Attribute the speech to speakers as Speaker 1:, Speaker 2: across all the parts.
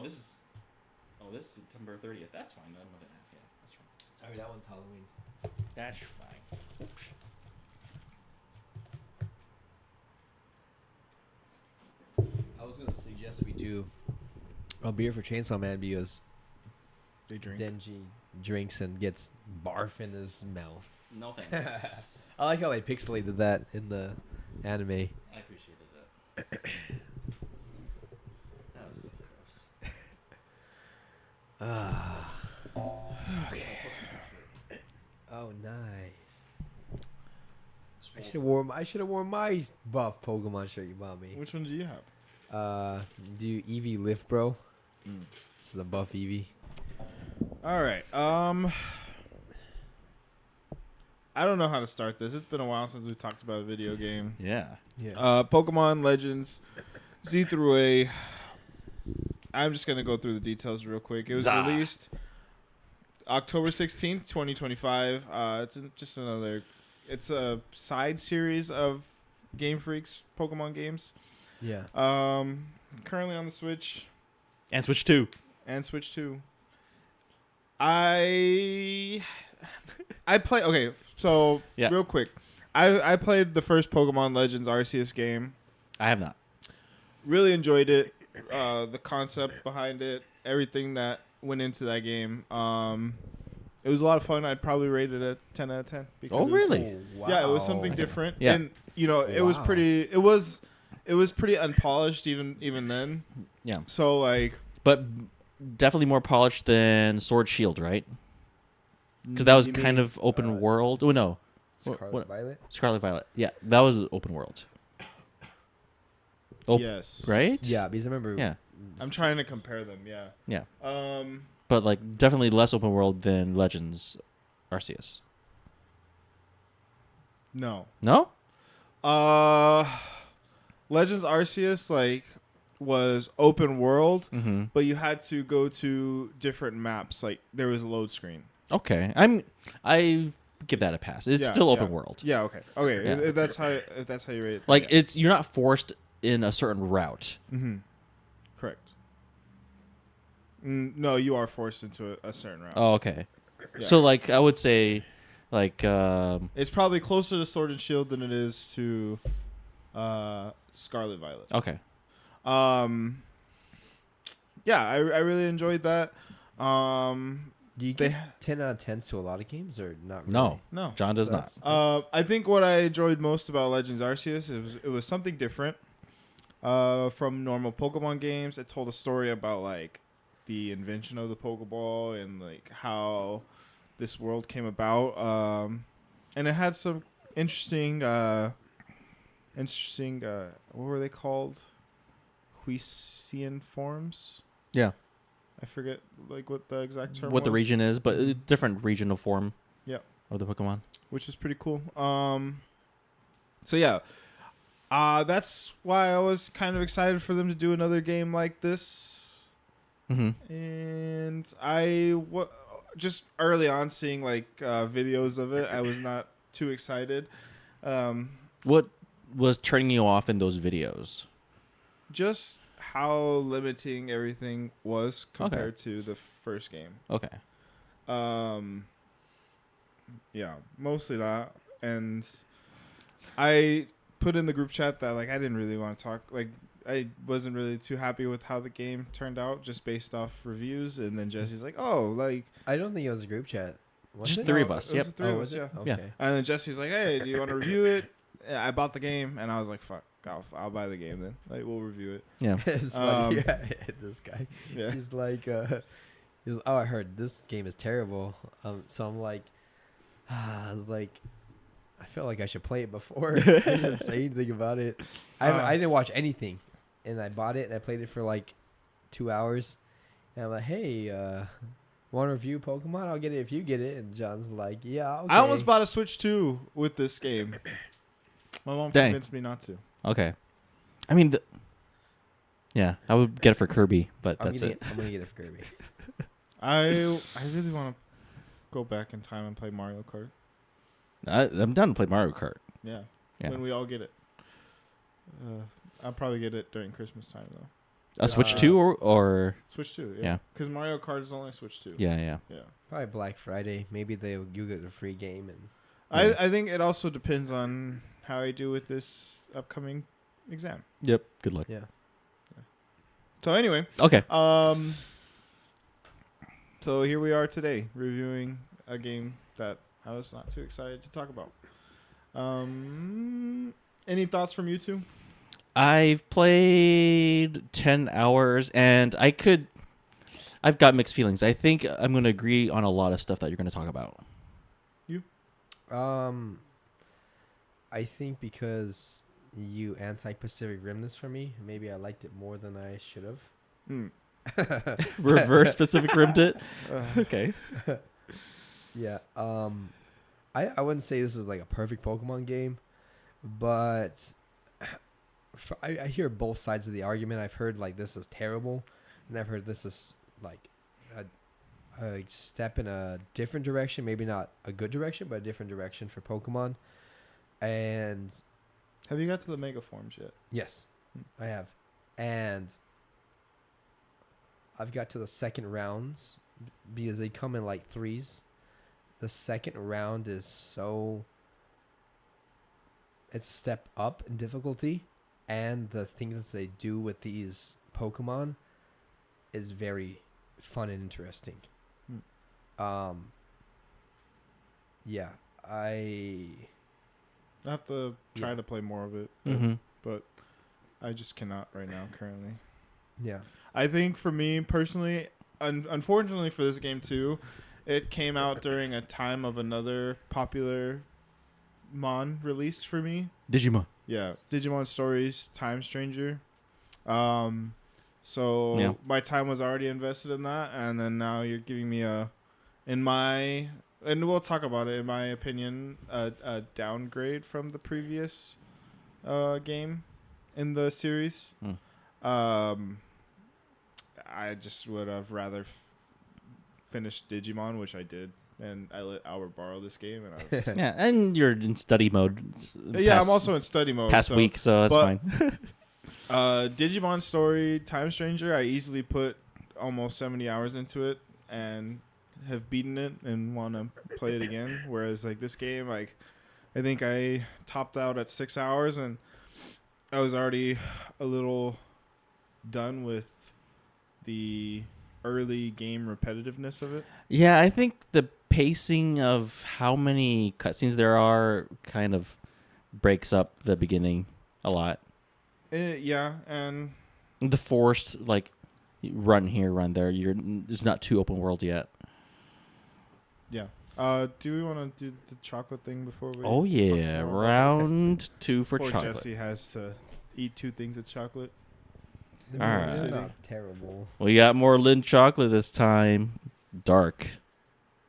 Speaker 1: This is September 30th. That's fine. I'm looking at. Yeah, that's right.
Speaker 2: Sorry, that one's Halloween.
Speaker 1: That's fine. Oops.
Speaker 2: I was gonna suggest we do a beer for Chainsaw Man because
Speaker 3: They drink.
Speaker 2: Denji drinks and gets barf in his mouth.
Speaker 1: No thanks.
Speaker 2: I like how they pixelated that in the anime.
Speaker 1: I appreciated that. That was so gross.
Speaker 2: Okay. Oh, nice. I should have worn my buff Pokemon shirt you bought me.
Speaker 3: Which one do you have?
Speaker 2: Do Eevee lift, bro? This is a buff Eevee.
Speaker 3: All right. I don't know how to start this. It's been a while since we talked about a video game.
Speaker 1: Yeah.
Speaker 3: Pokemon Legends Z through A. I'm just gonna go through the details real quick. It was released October 16th, 2025. It's a side series of Game Freak's Pokemon games.
Speaker 2: Yeah.
Speaker 3: Currently on the Switch
Speaker 1: And Switch 2.
Speaker 3: and Switch 2. I play. Okay, so
Speaker 1: Yeah.
Speaker 3: real quick, I played the first Pokemon Legends Arceus game.
Speaker 1: I have not.
Speaker 3: Really enjoyed it. The concept behind it, everything that went into that game. It was a lot of fun. I'd probably rate it a 10 out of 10.
Speaker 1: Oh,
Speaker 3: it was-
Speaker 1: really?
Speaker 3: Yeah, it was something different.
Speaker 1: Yeah.
Speaker 3: And it was pretty. It was pretty unpolished even then.
Speaker 1: Yeah.
Speaker 3: So like,
Speaker 1: But definitely more polished than Sword Shield, right? Because that was
Speaker 3: you
Speaker 1: kind
Speaker 3: mean,
Speaker 1: of open world. Oh, no.
Speaker 2: Scarlet Violet?
Speaker 1: Scarlet Violet. Yeah, that was open world. Oh,
Speaker 3: yes.
Speaker 1: right?
Speaker 2: Yeah, because I remember.
Speaker 1: Yeah.
Speaker 3: I'm trying to compare them. Yeah.
Speaker 1: Yeah.
Speaker 3: But
Speaker 1: But, like, definitely less open world than Legends Arceus.
Speaker 3: no.
Speaker 1: No?
Speaker 3: Legends Arceus was open world,
Speaker 1: Mm-hmm.
Speaker 3: but you had to go to different maps. Like there was a load screen.
Speaker 1: Okay. I give that a pass. It's
Speaker 3: Yeah,
Speaker 1: still open
Speaker 3: yeah.
Speaker 1: world.
Speaker 3: Yeah. Okay. Okay.
Speaker 1: Yeah.
Speaker 3: If that's how you rate it.
Speaker 1: Like,
Speaker 3: yeah.
Speaker 1: you're not forced in a certain route.
Speaker 3: Mm-hmm. Correct. No, you are forced into a certain route.
Speaker 1: Oh, okay.
Speaker 3: Yeah.
Speaker 1: So, like, I would say, like,
Speaker 3: It's probably closer to Sword and Shield than it is to Scarlet Violet.
Speaker 1: okay.
Speaker 3: Yeah, I really enjoyed that.
Speaker 2: Do you
Speaker 3: They-
Speaker 2: give 10 out of 10s to a lot of games or not really?
Speaker 1: No.
Speaker 3: No.
Speaker 1: John does not.
Speaker 3: I think what I enjoyed most about Legends Arceus it was something different from normal Pokemon games. It told a story about like the invention of the Pokeball and like how this world came about. And it had some interesting what were they called? Huisian forms.
Speaker 1: Yeah.
Speaker 3: I forget like what the exact term
Speaker 1: What the
Speaker 3: was.
Speaker 1: region is, but a different regional form.
Speaker 3: Yeah.
Speaker 1: Of the Pokemon.
Speaker 3: Which is pretty cool. So yeah, that's why I was kind of excited for them to do another game like this.
Speaker 1: Mm-hmm.
Speaker 3: And just early on seeing like videos of it, I was not too excited.
Speaker 1: What was turning you off in those videos?
Speaker 3: Just how limiting everything was compared to the first game.
Speaker 1: Okay.
Speaker 3: Yeah, mostly that. And I put in the group chat that like I didn't really want to talk. Like I wasn't really too happy with how the game turned out, just based off reviews. And then Jesse's like, "Oh, like
Speaker 2: I don't think it was a group chat. Was
Speaker 1: Just
Speaker 2: it?
Speaker 1: three
Speaker 3: no,
Speaker 1: of us.
Speaker 3: it was
Speaker 1: Yep.
Speaker 3: the three of
Speaker 2: was
Speaker 3: us,
Speaker 2: it?
Speaker 3: yeah.
Speaker 2: Okay.
Speaker 3: And then Jesse's like, "Hey, do you want to review it?" Yeah, I bought the game, and I was like, "Fuck, I'll buy the game then. Like we'll review it."
Speaker 1: Yeah.
Speaker 2: It's funny.
Speaker 3: Um,
Speaker 2: Yeah, this guy.
Speaker 3: Yeah.
Speaker 2: He's like, oh, I heard this game is terrible. So I'm like, I was like, I felt like I should play it before. I didn't say anything about it. I didn't watch anything, and I bought it and I played it for like 2 hours. And I'm like, hey, want to review Pokemon? I'll get it if you get it. And John's like, yeah, okay.
Speaker 3: I almost bought a Switch 2 with this game. My mom
Speaker 1: Dang.
Speaker 3: convinced me not to.
Speaker 1: Okay. I mean, yeah, I would get it for Kirby, but that's it.
Speaker 2: I'm gonna get it for Kirby.
Speaker 3: I really want to go back in time and play Mario Kart.
Speaker 1: I'm down to play Mario Kart.
Speaker 3: Yeah.
Speaker 1: Yeah.
Speaker 3: When we all get it. I'll probably get it during Christmas time though.
Speaker 1: A Switch 2 or
Speaker 3: Switch 2,
Speaker 1: Yeah.
Speaker 3: yeah. Because Mario Kart is only Switch 2.
Speaker 1: yeah.
Speaker 3: Yeah.
Speaker 2: Probably Black Friday. Maybe you get a free game and.
Speaker 3: I think it also depends on how I do with this upcoming exam.
Speaker 1: Yep. Good luck.
Speaker 2: Yeah.
Speaker 3: So anyway,
Speaker 1: Okay.
Speaker 3: so here we are today reviewing a game that I was not too excited to talk about. Any thoughts from you two?
Speaker 1: I've played 10 hours and I've got mixed feelings. I think I'm going to agree on a lot of stuff that you're going to talk about.
Speaker 2: I think because you anti-Pacific Rim this for me, maybe I liked it more than I should have.
Speaker 1: Reverse Pacific Rimmed it. Okay.
Speaker 2: Yeah. I wouldn't say this is like a perfect Pokemon game, but I hear both sides of the argument. I've heard like this is terrible, and I've heard this is like a step in a different direction, maybe not a good direction, but a different direction for Pokemon. And
Speaker 3: Have you got to the Mega Forms yet?
Speaker 2: yes, I have. And I've got to the second rounds because they come in like threes. The second round is it's a step up in difficulty, and the things they do with these Pokemon is very fun and interesting. Yeah,
Speaker 3: I have to try to play more of it, but I just cannot right now currently.
Speaker 2: Yeah.
Speaker 3: I think for me personally, unfortunately for this game too, it came out during a time of another popular Mon release for me.
Speaker 1: Digimon.
Speaker 3: Yeah, Digimon Stories Time Stranger. So my time was already invested in that, and then now you're giving me and we'll talk about it, in my opinion, a downgrade from the previous game in the series. I just would have rather finished Digimon, which I did, and I let Albert borrow this game, and I was just
Speaker 1: Yeah, and you're in study mode.
Speaker 3: I'm also in study mode.
Speaker 1: Week, so that's fine.
Speaker 3: Digimon Story Time Stranger, I easily put almost 70 hours into it and have beaten it and want to play it again. Whereas like this game, like I think I topped out at 6 hours and I was already a little done with the early game repetitiveness of it.
Speaker 1: Yeah, I think the pacing of how many cutscenes there are kind of breaks up the beginning a lot.
Speaker 3: And
Speaker 1: The forced like run here, run there. It's not too open world yet.
Speaker 3: Yeah. Do we want to do the chocolate thing before we?
Speaker 1: Oh yeah, round 2 for
Speaker 3: Poor
Speaker 1: chocolate.
Speaker 3: Jessie has to eat 2 things of chocolate.
Speaker 2: They're
Speaker 1: Alright.
Speaker 2: not terrible.
Speaker 1: We got more Lindt chocolate this time. Dark.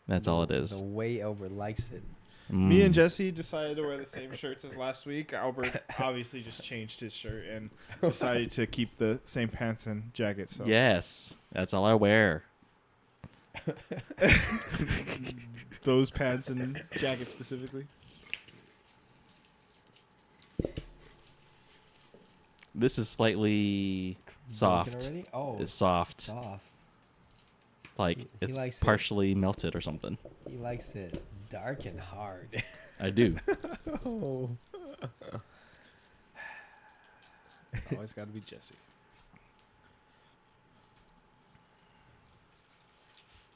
Speaker 1: That's all it is.
Speaker 2: The way Albert likes it.
Speaker 3: Me and Jessie decided to wear the same shirts as last week. Albert obviously just changed his shirt and decided to keep the same pants and jacket. So
Speaker 1: Yes, that's all I wear.
Speaker 3: those pants and jacket specifically.
Speaker 1: This is slightly soft.
Speaker 2: Already? Oh,
Speaker 1: It's soft.
Speaker 2: soft.
Speaker 1: Like
Speaker 2: He
Speaker 1: it's
Speaker 2: likes it.
Speaker 1: partially melted or something.
Speaker 2: He likes it dark and hard.
Speaker 1: I do.
Speaker 2: Oh.
Speaker 3: It's always got to be Jessie.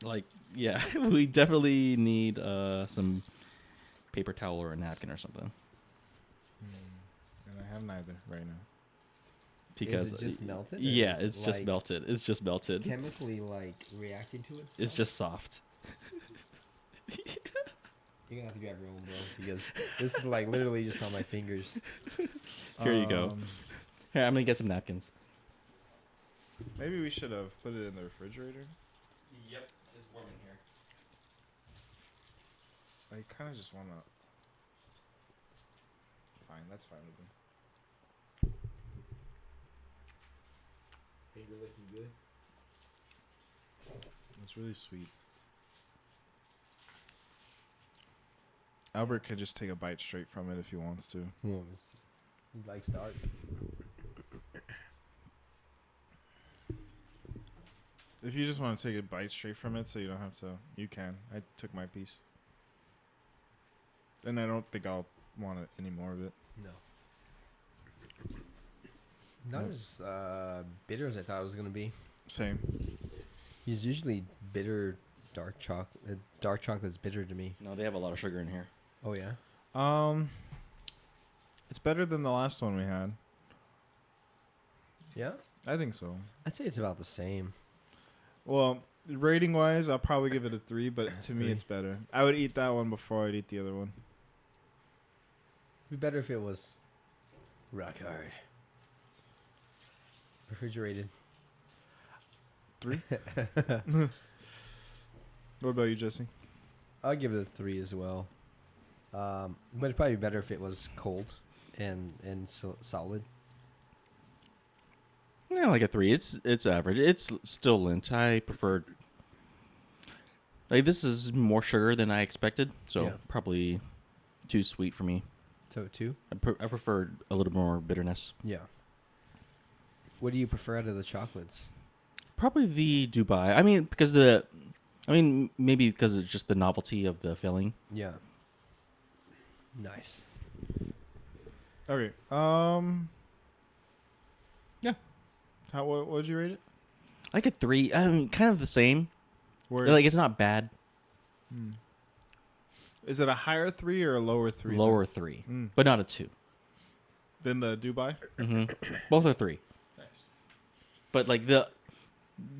Speaker 1: Like, yeah, we definitely need some paper towel or a napkin or something.
Speaker 3: And I have neither right now.
Speaker 1: Because
Speaker 2: Is it just melted? or
Speaker 1: yeah,
Speaker 2: is it,
Speaker 1: it's just
Speaker 2: like,
Speaker 1: melted. It's just melted.
Speaker 2: Chemically, like reacting to it.
Speaker 1: It's just soft.
Speaker 2: You're gonna have to grab your own, bro, because this is like literally just on my fingers.
Speaker 1: Here you go. Here, I'm gonna get some napkins.
Speaker 3: Maybe we should have put it in the refrigerator.
Speaker 1: Yep, it's warm in here.
Speaker 3: I kind of just want to. Fine, that's fine with me.
Speaker 2: Finger looking good.
Speaker 3: It's really sweet. Albert could just take a bite straight from it if he wants to.
Speaker 2: He likes dark.
Speaker 3: If you just want to take a bite straight from it, so you don't have to, you can. I took my piece, and I don't think I'll want any more of it.
Speaker 2: No. Not as bitter as I thought it was gonna be.
Speaker 3: Same.
Speaker 2: He's usually bitter, dark chocolate. Dark chocolate's bitter to me.
Speaker 1: No, they have a lot of sugar in here.
Speaker 2: Oh yeah.
Speaker 3: It's better than the last one we had.
Speaker 2: Yeah.
Speaker 3: I think so.
Speaker 2: I'd say it's about the same.
Speaker 3: Well, rating wise, I'll probably give it a 3, but to me,
Speaker 2: 3.
Speaker 3: it's better. I would eat that one before I'd eat the other one.
Speaker 2: It'd be better if it was rock hard. Refrigerated.
Speaker 3: 3. What about you, Jesse?
Speaker 2: I'll give it a 3 as well. But it'd probably be better if it was cold and solid.
Speaker 1: Yeah, like a 3. It's average. It's still Lint. I prefer. Like, this is more sugar than I expected, so
Speaker 2: Yeah.
Speaker 1: probably too sweet for me.
Speaker 2: So 2.
Speaker 1: I prefer a little more bitterness.
Speaker 2: Yeah. What do you prefer out of the chocolates?
Speaker 1: Probably the Dubai. Maybe because it's just the novelty of the filling.
Speaker 2: Yeah. Nice.
Speaker 3: Okay.
Speaker 1: Yeah.
Speaker 3: What would you rate it?
Speaker 1: Like a 3. Kind of the same.
Speaker 3: Where,
Speaker 1: Like, it's not bad.
Speaker 3: is it a higher 3 or a lower 3?
Speaker 1: Lower 3,
Speaker 3: Mm.
Speaker 1: but not a 2.
Speaker 3: Than the Dubai?
Speaker 1: Both are 3.
Speaker 3: Nice.
Speaker 1: But like the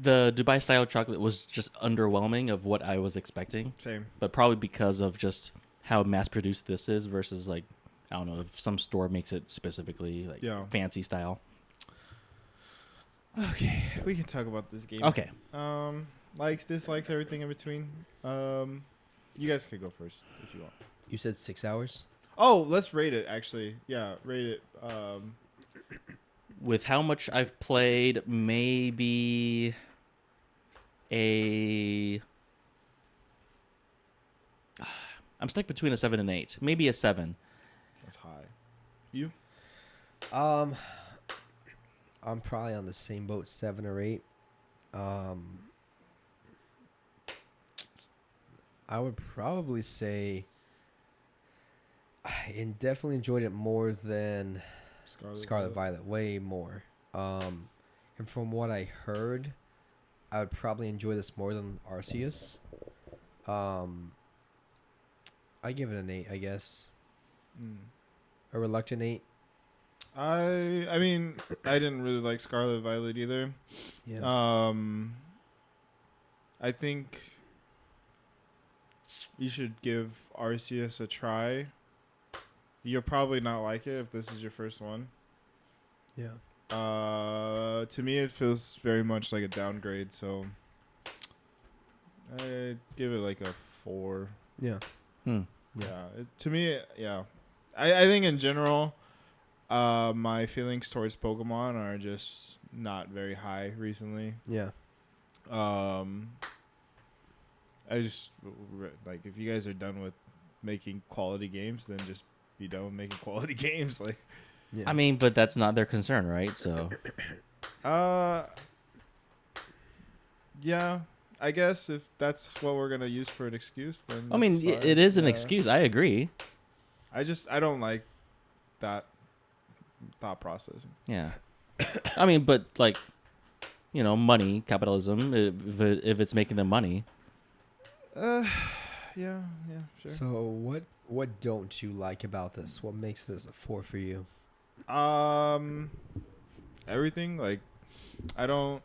Speaker 1: Dubai style chocolate was just underwhelming of what I was expecting.
Speaker 3: Same.
Speaker 1: But probably because of just how mass produced this is versus, like, I don't know, if some store makes it specifically like fancy style.
Speaker 3: Okay, we can talk about this game.
Speaker 1: Okay.
Speaker 3: Likes, dislikes, everything in between. You guys could go first if you want.
Speaker 2: You said 6 hours?
Speaker 3: Oh, let's rate it. Actually, yeah, rate it.
Speaker 1: With how much I've played, maybe I'm stuck between a 7 and 8. Maybe a 7.
Speaker 3: That's high. You?
Speaker 2: I'm probably on the same boat, 7 or 8. I would probably say I definitely enjoyed it more than Scarlet Violet, way more. And from what I heard, I would probably enjoy this more than Arceus. I give it an 8, I guess. A reluctant 8.
Speaker 3: I mean, I didn't really like Scarlet Violet either.
Speaker 2: Yeah.
Speaker 3: I think you should give Arceus a try. You'll probably not like it if this is your first one.
Speaker 2: Yeah.
Speaker 3: To me, it feels very much like a downgrade, so I give it like a 4.
Speaker 2: Yeah.
Speaker 1: Hmm.
Speaker 3: Yeah. To me, yeah. I think in general, my feelings towards Pokemon are just not very high recently.
Speaker 2: Yeah.
Speaker 3: I just like, if you guys are done with making quality games, then just be done with making quality games. Like,
Speaker 2: Yeah.
Speaker 1: I mean, but that's not their concern, right? So
Speaker 3: yeah, I guess if that's what we're gonna use for an excuse, then
Speaker 1: I mean,
Speaker 3: that's fine.
Speaker 1: it is an
Speaker 3: Yeah.
Speaker 1: excuse. I agree.
Speaker 3: I don't like that thought process.
Speaker 1: Yeah. I mean, but like, money, capitalism. If it's making them money,
Speaker 3: Yeah, sure.
Speaker 2: So what don't you like about this? What makes this a 4 for you?
Speaker 3: Everything. Like, I don't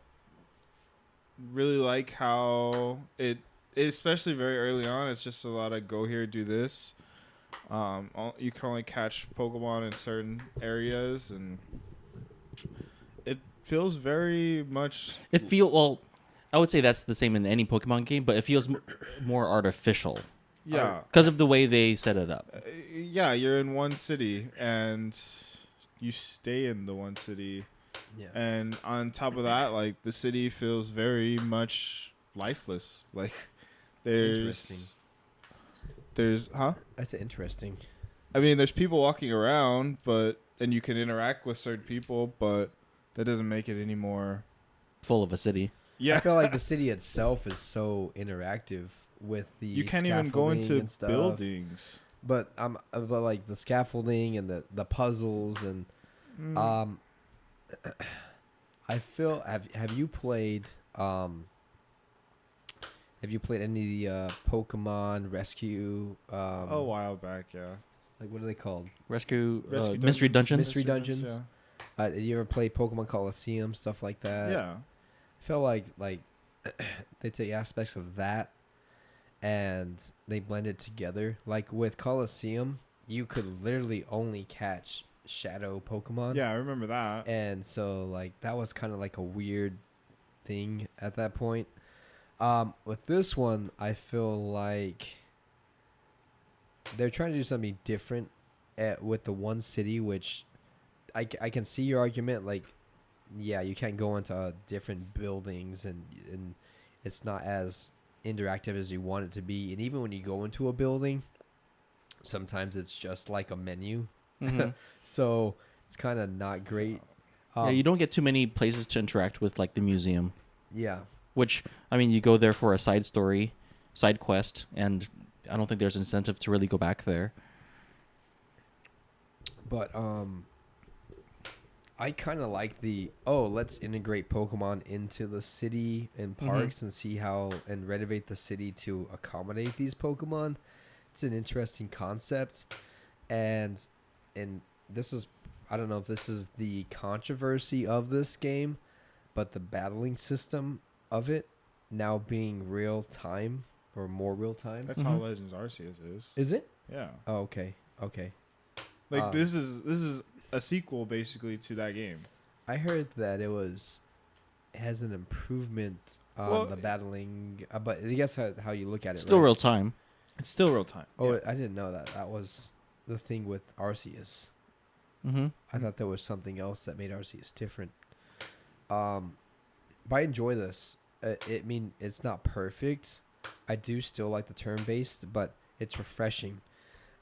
Speaker 3: really like how it, especially very early on, it's just a lot of go here, do this. You can only catch Pokemon in certain areas, and it feels very much.
Speaker 1: I would say that's the same in any Pokemon game, but it feels more artificial.
Speaker 3: Yeah.
Speaker 1: Because of the way they set it up.
Speaker 3: Yeah, you're in one city, and you stay in the one city.
Speaker 2: Yeah.
Speaker 3: And on top of that, like, the city feels very much lifeless. Like,
Speaker 2: Interesting.
Speaker 3: I
Speaker 2: said interesting.
Speaker 3: I mean, there's people walking around, and you can interact with certain people, but that doesn't make it any more.
Speaker 1: Full of a city.
Speaker 3: Yeah.
Speaker 2: I feel like the city itself is so interactive with the
Speaker 3: You can't even go
Speaker 2: scaffolding
Speaker 3: into
Speaker 2: and stuff.
Speaker 3: buildings.
Speaker 2: But but like the scaffolding and the puzzles and I feel have you played any of the Pokemon Rescue
Speaker 3: A while back, yeah.
Speaker 2: like what are they called?
Speaker 1: Rescue
Speaker 3: Mystery
Speaker 1: Mystery Dungeon.
Speaker 3: Dungeons.
Speaker 2: Mystery Dungeons? Did you ever play Pokemon Coliseum, stuff like that?
Speaker 3: Yeah.
Speaker 2: I feel like they take aspects of that and they blend it together. Like with Coliseum, you could literally only catch shadow Pokemon.
Speaker 3: Yeah, I remember that.
Speaker 2: And so like that was kind of like a weird thing at that point. With this one, I feel like they're trying to do something different with the one city, which I can see your argument. Like, yeah, you can't go into different buildings and it's not as interactive as you want it to be. And even when you go into a building, sometimes it's just like a menu.
Speaker 1: Mm-hmm.
Speaker 2: So it's kind of not great.
Speaker 1: Yeah, you don't get too many places to interact with, like the museum.
Speaker 2: Yeah.
Speaker 1: Which, I mean, you go there for a side story, side quest, and I don't think there's incentive to really go back there.
Speaker 2: But I kind of like let's integrate Pokemon into the city and parks and see how and renovate the city to accommodate these Pokemon. It's an interesting concept, and this is, I don't know if this is the controversy of this game, but the battling system of it now being real time or more real time.
Speaker 3: That's how Legends Arceus is.
Speaker 2: Is it?
Speaker 3: Yeah.
Speaker 2: Oh, okay.
Speaker 3: Like this is a sequel basically to that game.
Speaker 2: I heard that it has an improvement on the battling, but I guess how you look at it.
Speaker 1: Still
Speaker 2: right?
Speaker 1: real time.
Speaker 3: It's still real time.
Speaker 2: Oh,
Speaker 3: yeah.
Speaker 2: I didn't know that. That was the thing with Arceus.
Speaker 1: Mm-hmm.
Speaker 2: I thought there was something else that made Arceus different. But I enjoy this. It's not perfect. I do still like the turn-based, but it's refreshing.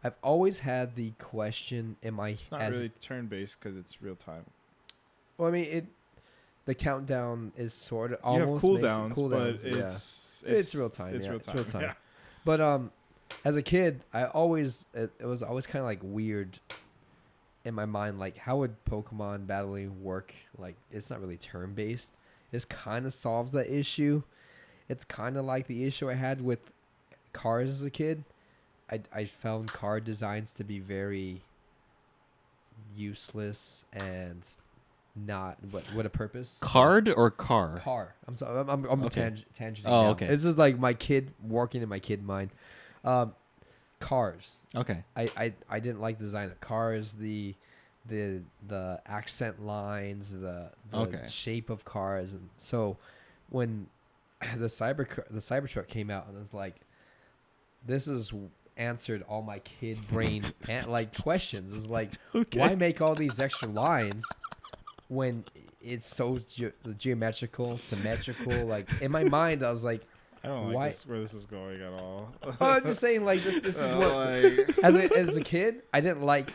Speaker 2: I've always had the question:
Speaker 3: It's not really turn-based because it's real time.
Speaker 2: Well, I mean, the countdown is sort of
Speaker 3: You have
Speaker 2: almost
Speaker 3: cooldowns,
Speaker 2: cooldowns,
Speaker 3: but
Speaker 2: yeah. It's real time.
Speaker 3: It's
Speaker 2: yeah,
Speaker 3: real
Speaker 2: it's
Speaker 3: time.
Speaker 2: real time.
Speaker 3: Yeah.
Speaker 2: But as a kid, it was always kind of like weird in my mind. Like, how would Pokemon battling work? Like, it's not really turn based. This kind of solves that issue. It's kind of like the issue I had with cars as a kid. I found car designs to be very useless and not what a purpose.
Speaker 1: Card or car?
Speaker 2: Car. I'm sorry. I'm
Speaker 1: Okay.
Speaker 2: tangenting.
Speaker 1: Oh,
Speaker 2: now.
Speaker 1: okay.
Speaker 2: This is like my kid working in my kid mind. Cars.
Speaker 1: Okay.
Speaker 2: I didn't like the design of cars. The accent lines. The
Speaker 1: Okay.
Speaker 2: shape of cars. And so when the Cybertruck came out and it's like, this is answered all my kid brain like questions. It's like, why make all these extra lines when it's so geometrical, symmetrical? Like, in my mind, I was like,
Speaker 3: I don't like
Speaker 2: why?
Speaker 3: where this is going at all.
Speaker 2: Oh, I'm just saying, like, this is what
Speaker 3: like,
Speaker 2: as a kid I didn't like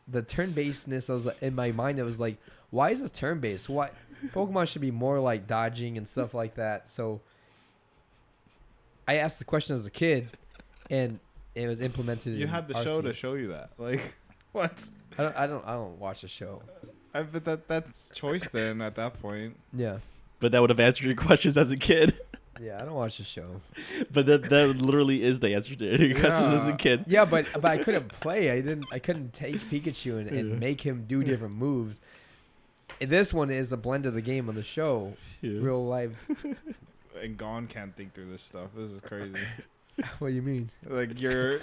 Speaker 2: the turn basedness. I was like, in my mind it was like, why is this turn based? Why Pokemon should be more like dodging and stuff like that. So I asked the question as a kid, and it was implemented.
Speaker 3: you
Speaker 2: in
Speaker 3: had the show to
Speaker 2: Arceus.
Speaker 3: show you that. Like, what?
Speaker 2: I don't watch the show.
Speaker 3: But that's choice then at that point.
Speaker 2: Yeah.
Speaker 1: But that would have answered your questions as a kid.
Speaker 2: Yeah, I don't watch the show.
Speaker 1: But that literally is the answer to your questions as a kid.
Speaker 2: Yeah, but I couldn't play. I couldn't take Pikachu and make him do different moves. And this one is a blend of the game on the show,
Speaker 1: Yeah.
Speaker 2: real life.
Speaker 3: And Gon can't think through this stuff. This is crazy.
Speaker 2: What do you mean?
Speaker 3: Like you're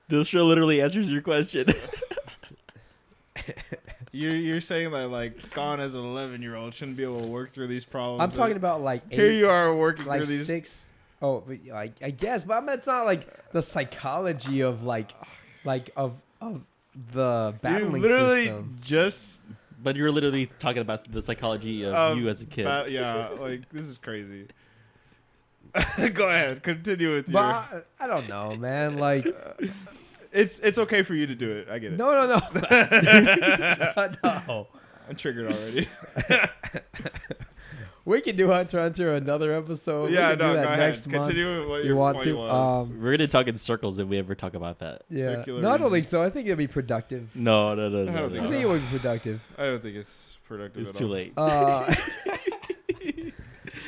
Speaker 1: This show literally answers your question.
Speaker 3: you're saying that like Gon as an 11-year-old shouldn't be able to work through these problems.
Speaker 2: I'm talking about like 8,
Speaker 3: here you are working
Speaker 2: like
Speaker 3: through these.
Speaker 2: 6. Oh, but I guess, but it's not like the psychology of of the battling
Speaker 3: you literally
Speaker 2: system.
Speaker 3: just
Speaker 1: But you're literally talking about the psychology of you as a kid.
Speaker 3: yeah, like this is crazy. Go ahead, continue with
Speaker 2: But
Speaker 3: your.
Speaker 2: I don't know, man. Like,
Speaker 3: It's okay for you to do it. I get it.
Speaker 2: no. No.
Speaker 3: I'm triggered already.
Speaker 2: We can do Hunter x Hunter another episode.
Speaker 3: Yeah,
Speaker 2: we can do
Speaker 3: no,
Speaker 2: that
Speaker 3: go ahead.
Speaker 2: next month.
Speaker 3: Continue with what
Speaker 2: You
Speaker 3: your
Speaker 2: want
Speaker 3: point
Speaker 2: to?
Speaker 3: was.
Speaker 1: We're gonna talk in circles if we ever talk about that.
Speaker 2: Yeah.
Speaker 3: Circular
Speaker 2: No, I don't
Speaker 3: reason.
Speaker 2: think so. I think it'd be productive.
Speaker 1: No.
Speaker 3: I don't
Speaker 2: I
Speaker 3: think
Speaker 2: think
Speaker 3: so.
Speaker 2: it would be productive.
Speaker 3: I don't think it's productive
Speaker 1: It's
Speaker 3: at
Speaker 1: too
Speaker 3: all.
Speaker 1: late.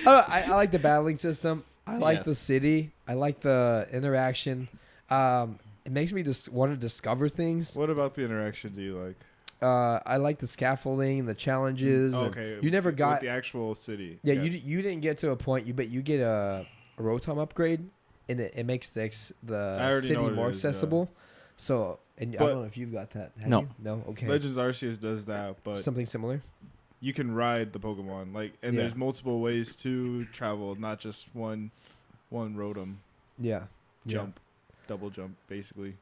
Speaker 2: I like the battling system. I like
Speaker 1: Yes.
Speaker 2: the city. I like the interaction. It makes me just want to discover things.
Speaker 3: What about the interaction do you like?
Speaker 2: I like the scaffolding, the challenges. and
Speaker 3: Okay.
Speaker 2: You never
Speaker 3: with
Speaker 2: got.
Speaker 3: the actual city.
Speaker 2: Yeah, you didn't get to a point. But you get a Rotom upgrade, and it makes
Speaker 3: I
Speaker 2: the
Speaker 3: already
Speaker 2: city
Speaker 3: know what it
Speaker 2: more
Speaker 3: is, yeah.
Speaker 2: accessible. So, and I
Speaker 3: But-
Speaker 2: don't know if you've got that. Have
Speaker 1: No.
Speaker 2: you? No. Okay.
Speaker 3: Legends Arceus does that, but
Speaker 2: Something similar.
Speaker 3: you can ride the Pokemon and
Speaker 2: Yeah.
Speaker 3: there's multiple ways to travel, not just one Rotom
Speaker 2: Yeah.
Speaker 3: jump, double jump, basically.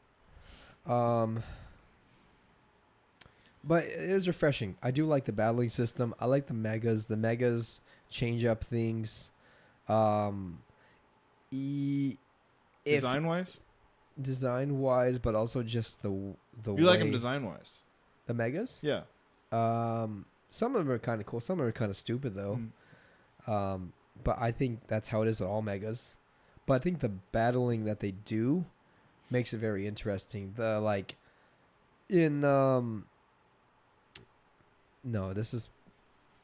Speaker 2: But it was refreshing. I do like the battling system. I like the megas. The megas change up things.
Speaker 3: Design wise,
Speaker 2: Design wise, but also just the
Speaker 3: you
Speaker 2: way
Speaker 3: like them design wise?
Speaker 2: the megas.
Speaker 3: Yeah.
Speaker 2: Some of them are kind of cool. Some are kind of stupid though.
Speaker 3: Mm.
Speaker 2: But I think that's how it is with all megas. But I think the battling that they do makes it very interesting. The like in no, this is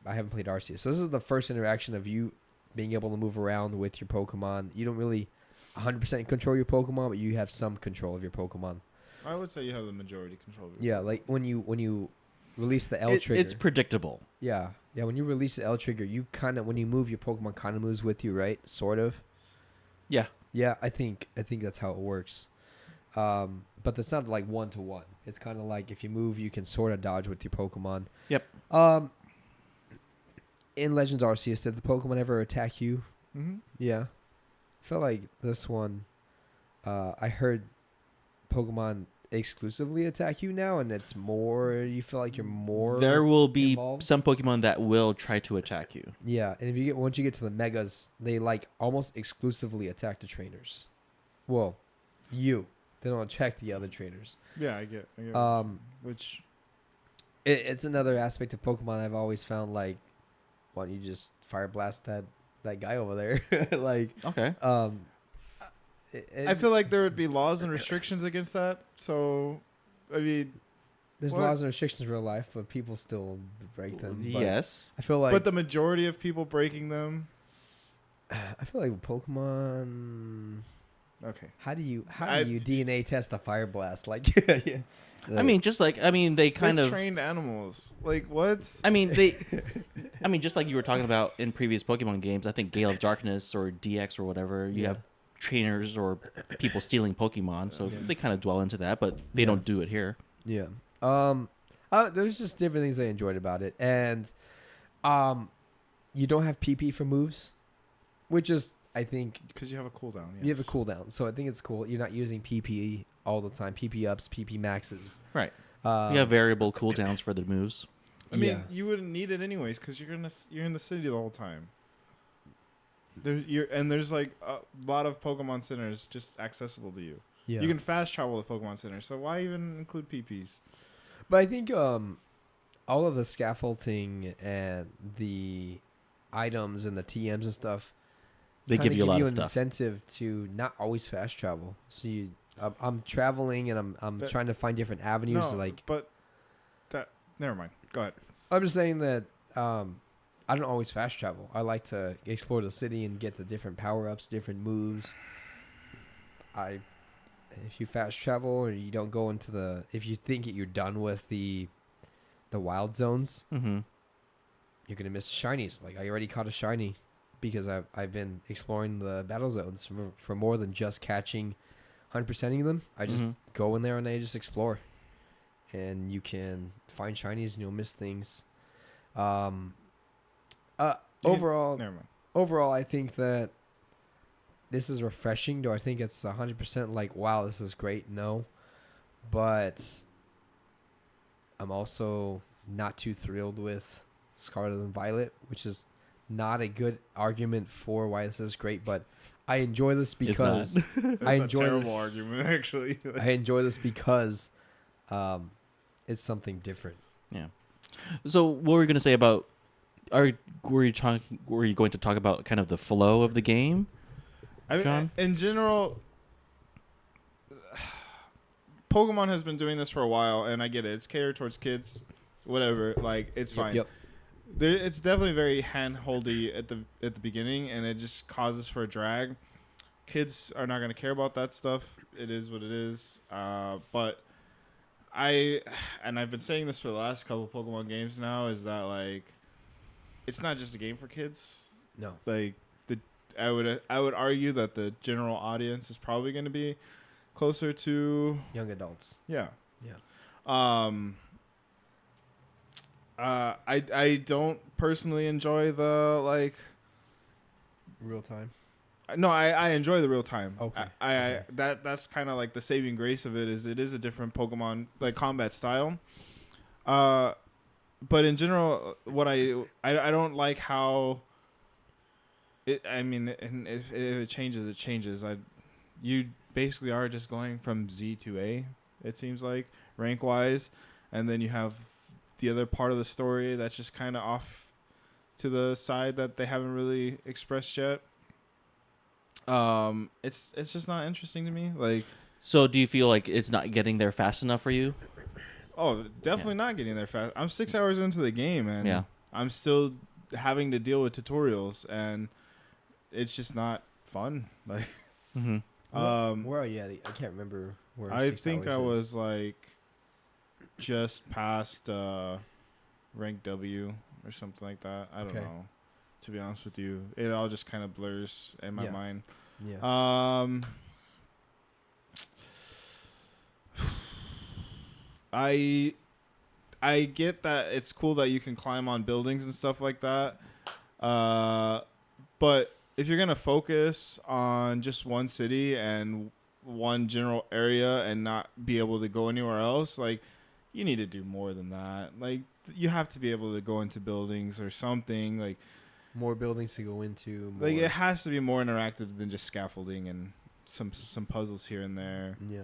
Speaker 2: I haven't played Arceus. So this is the first interaction of you being able to move around with your Pokemon. You don't really 100% control your Pokemon, but you have some control of your Pokemon.
Speaker 3: I would say you have the majority control. Of it.
Speaker 2: Yeah, like when you release the L trigger.
Speaker 1: It's predictable.
Speaker 2: Yeah. Yeah, when you release the L trigger, you kind of when you move your Pokemon kind of moves with you, right? Sort of.
Speaker 1: Yeah.
Speaker 2: Yeah, I think that's how it works. But that's not like 1-to-1. It's kind of like if you move, you can sort of dodge with your Pokemon.
Speaker 1: Yep.
Speaker 2: In Legends Arceus, did the Pokemon ever attack you?
Speaker 3: Mm-hmm.
Speaker 2: Yeah. I felt like this one, I heard Pokemon exclusively attack you now, and it's more, you feel like you're more.
Speaker 1: There will be
Speaker 2: involved?
Speaker 1: some Pokemon that will try to attack you.
Speaker 2: Yeah, and if you get once you get to the Megas, they like almost exclusively attack the trainers. Well, you. They don't attack the other trainers.
Speaker 3: Yeah, I get. Which
Speaker 2: It's another aspect of Pokemon I've always found like, why don't you just fire blast that guy over there? Like,
Speaker 1: Okay.
Speaker 3: I feel like there would be laws and restrictions against that. So, I mean,
Speaker 2: there's
Speaker 3: what?
Speaker 2: laws and restrictions in real life, but people still break them. But
Speaker 1: Yes.
Speaker 2: I feel like,
Speaker 3: but the majority of people breaking them.
Speaker 2: I feel like with Pokemon.
Speaker 3: Okay.
Speaker 2: How do you
Speaker 3: I-
Speaker 2: DNA test a fire blast? Like, yeah.
Speaker 1: I mean, they kind
Speaker 3: They're
Speaker 1: of
Speaker 3: trained animals. Like what?
Speaker 1: Just like you were talking about in previous Pokemon games, I think Gale of Darkness or DX or whatever, you
Speaker 2: Yeah.
Speaker 1: have trainers or people stealing Pokemon, so
Speaker 2: Yeah.
Speaker 1: they kind of dwell into that, but they don't do it here.
Speaker 2: Yeah. There's just different things I enjoyed about it, and you don't have PP for moves, which is I think
Speaker 3: Because you have a cooldown. Yes.
Speaker 2: you have a cooldown, so I think it's cool. You're not using PP all the time. PP ups, PP maxes.
Speaker 1: Right. You have variable cooldowns for the moves.
Speaker 3: I mean,
Speaker 2: yeah.
Speaker 3: you wouldn't need it anyways because you're in the city the whole time. There's like a lot of Pokemon centers just accessible to you.
Speaker 2: Yeah.
Speaker 3: You can fast travel to Pokemon centers, so why even include PPs?
Speaker 2: But I think all of the scaffolding and the items and the TMs and stuff,
Speaker 1: They
Speaker 2: kinda
Speaker 1: give you a lot of
Speaker 2: an
Speaker 1: stuff.
Speaker 2: incentive to not always fast travel. So I'm traveling and I'm
Speaker 3: But-
Speaker 2: trying to find different avenues.
Speaker 3: No,
Speaker 2: Like
Speaker 3: but that. Never mind. Go ahead.
Speaker 2: I'm just saying that I don't always fast travel. I like to explore the city and get the different power ups, different moves. If you fast travel or you don't go into if you think that you're done with the wild zones,
Speaker 1: Mm-hmm.
Speaker 2: you're gonna miss shinies. Like I already caught a shiny because I've been exploring the battle zones for more than just catching 100%ing them. I just go in there and I just explore, and you can find shinies and you'll miss things. Overall,
Speaker 3: Never mind.
Speaker 2: overall, I think that this is refreshing. Do I think it's 100% like, wow, this is great? No. But I'm also not too thrilled with Scarlet and Violet, which is not a good argument for why this is great. But I enjoy this because
Speaker 3: That's
Speaker 2: I
Speaker 3: a
Speaker 2: enjoy
Speaker 3: terrible
Speaker 2: this.
Speaker 3: argument, actually.
Speaker 2: I enjoy this because it's something different.
Speaker 1: Yeah. So what were we going to say about were you talking? Were you going to talk about kind of the flow of the game, John?
Speaker 3: In general, Pokemon has been doing this for a while, and I get it. It's catered towards kids, whatever. Like it's fine.
Speaker 2: Yep.
Speaker 3: It's definitely very handholdy at the beginning, and it just causes for a drag. Kids are not going to care about that stuff. It is what it is. But I've been saying this for the last couple of Pokemon games now, is that like it's not just a game for kids.
Speaker 2: No.
Speaker 3: Like I would argue that the general audience is probably going to be closer to
Speaker 2: Young adults.
Speaker 3: yeah.
Speaker 2: Yeah.
Speaker 3: I don't personally enjoy the like.
Speaker 2: Real time.
Speaker 3: No, I enjoy the real time.
Speaker 2: Okay.
Speaker 3: I that's kind of like the saving grace of it is a different Pokemon like combat style. But in general, what I don't like how. I mean, and if it changes, it changes. You basically are just going from Z to A. It seems like rank wise, and then you have the other part of the story that's just kind of off to the side that they haven't really expressed yet. It's just not interesting to me. Like,
Speaker 1: So do you feel like it's not getting there fast enough for you?
Speaker 3: oh, definitely not getting there fast. I'm 6 hours into the game, and
Speaker 1: Yeah.
Speaker 3: I'm still having to deal with tutorials, and it's just not fun. Like,
Speaker 1: Mm-hmm.
Speaker 2: Where are you at? I can't remember where.
Speaker 3: I
Speaker 2: 6
Speaker 3: think I
Speaker 2: hours
Speaker 3: was
Speaker 2: is.
Speaker 3: like just past rank W or something like that. I don't
Speaker 2: Okay.
Speaker 3: know. To be honest with you, it all just kind of blurs in my
Speaker 2: Yeah.
Speaker 3: mind.
Speaker 2: Yeah.
Speaker 3: I get that it's cool that you can climb on buildings and stuff like that. But if you're gonna focus on just one city and one general area and not be able to go anywhere else, like you need to do more than that. Like you have to be able to go into buildings or something. Like
Speaker 2: More buildings to go into. More.
Speaker 3: it has to be more interactive than just scaffolding and some puzzles here and there.
Speaker 2: Yeah.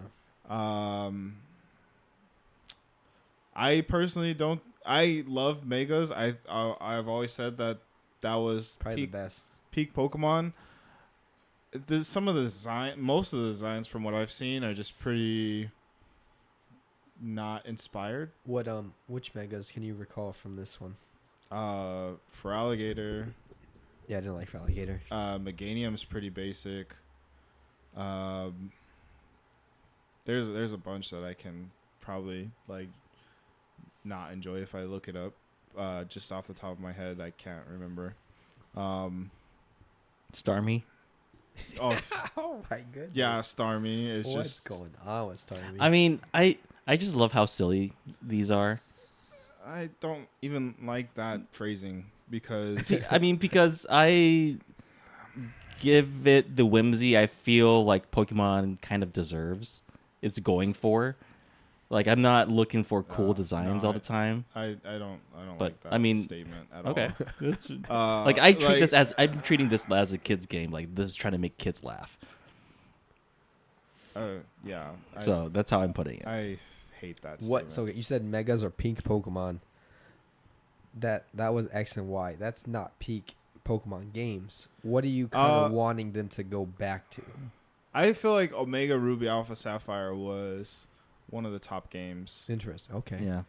Speaker 3: I personally don't. I love megas. I've always said that was
Speaker 2: Probably the best.
Speaker 3: peak Pokemon. Some of the most of the designs from what I've seen are just pretty not inspired.
Speaker 2: Which megas can you recall from this one?
Speaker 3: For Alligator,
Speaker 2: Yeah, I didn't like Alligator.
Speaker 3: Meganium's pretty basic. There's a bunch that I can probably like not enjoy if I look it up. Just off the top of my head, I can't remember.
Speaker 1: Starmie.
Speaker 3: Oh
Speaker 2: Oh my goodness.
Speaker 3: yeah, Starmie is
Speaker 2: What's
Speaker 3: just.
Speaker 2: going on with Starmie?
Speaker 1: I mean, I just love how silly these are.
Speaker 3: I don't even like that phrasing because
Speaker 1: I mean, because I give it the whimsy I feel like Pokemon kind of deserves. It's going for. Like, I'm not looking for cool designs
Speaker 3: no,
Speaker 1: all the time.
Speaker 3: I don't
Speaker 1: But,
Speaker 3: like that
Speaker 1: I mean,
Speaker 3: statement at
Speaker 1: Okay.
Speaker 3: all.
Speaker 1: Like, I treat this as I'm treating this as a kid's game. Like, this is trying to make kids laugh.
Speaker 3: Yeah.
Speaker 1: So that's how I'm putting it.
Speaker 3: I hate that.
Speaker 2: What?
Speaker 3: Statement.
Speaker 2: So you said megas are pink Pokemon. That was X and Y. That's not peak Pokemon games. What are you kind of wanting them to go back to?
Speaker 3: I feel like Omega Ruby Alpha Sapphire was one of the top games.
Speaker 2: Interesting. Okay.
Speaker 1: Yeah.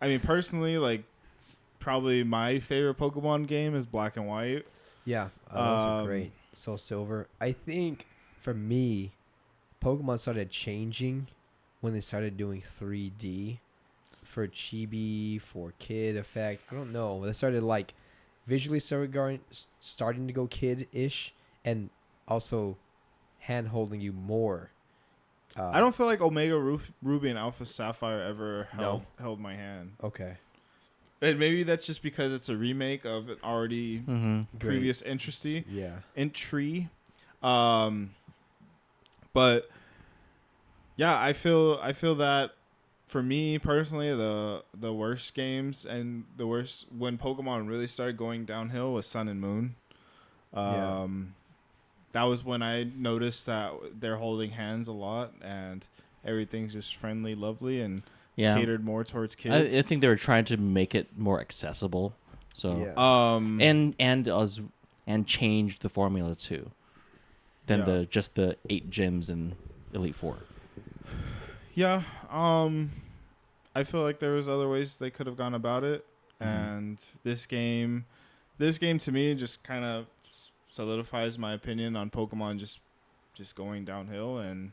Speaker 3: I mean, personally, like, probably my favorite Pokemon game is Black and White.
Speaker 2: Yeah. Those are great. Soul Silver. I think for me, Pokemon started changing when they started doing 3D for chibi, for kid effect. I don't know. They started like visually starting to go kid-ish and also hand holding you more.
Speaker 3: I don't feel like Omega Ruby and Alpha Sapphire ever
Speaker 2: No.
Speaker 3: held my hand.
Speaker 2: Okay.
Speaker 3: And maybe that's just because it's a remake of an already
Speaker 1: Mm-hmm.
Speaker 3: previous entry.
Speaker 2: Yeah.
Speaker 3: But yeah, I feel that for me personally, the worst games and the worst when Pokemon really started going downhill was Sun and Moon.
Speaker 2: Yeah.
Speaker 3: That was when I noticed that they're holding hands a lot and everything's just friendly, lovely, and
Speaker 1: Yeah.
Speaker 3: catered more towards kids.
Speaker 1: I think they were trying to make it more accessible. So
Speaker 2: Yeah.
Speaker 1: and changed the formula too. Than
Speaker 3: Yeah.
Speaker 1: just the 8 gyms in Elite Four.
Speaker 3: Yeah. I feel like there was other ways they could have gone about it, and this game to me just kind of solidifies my opinion on Pokemon just going downhill, and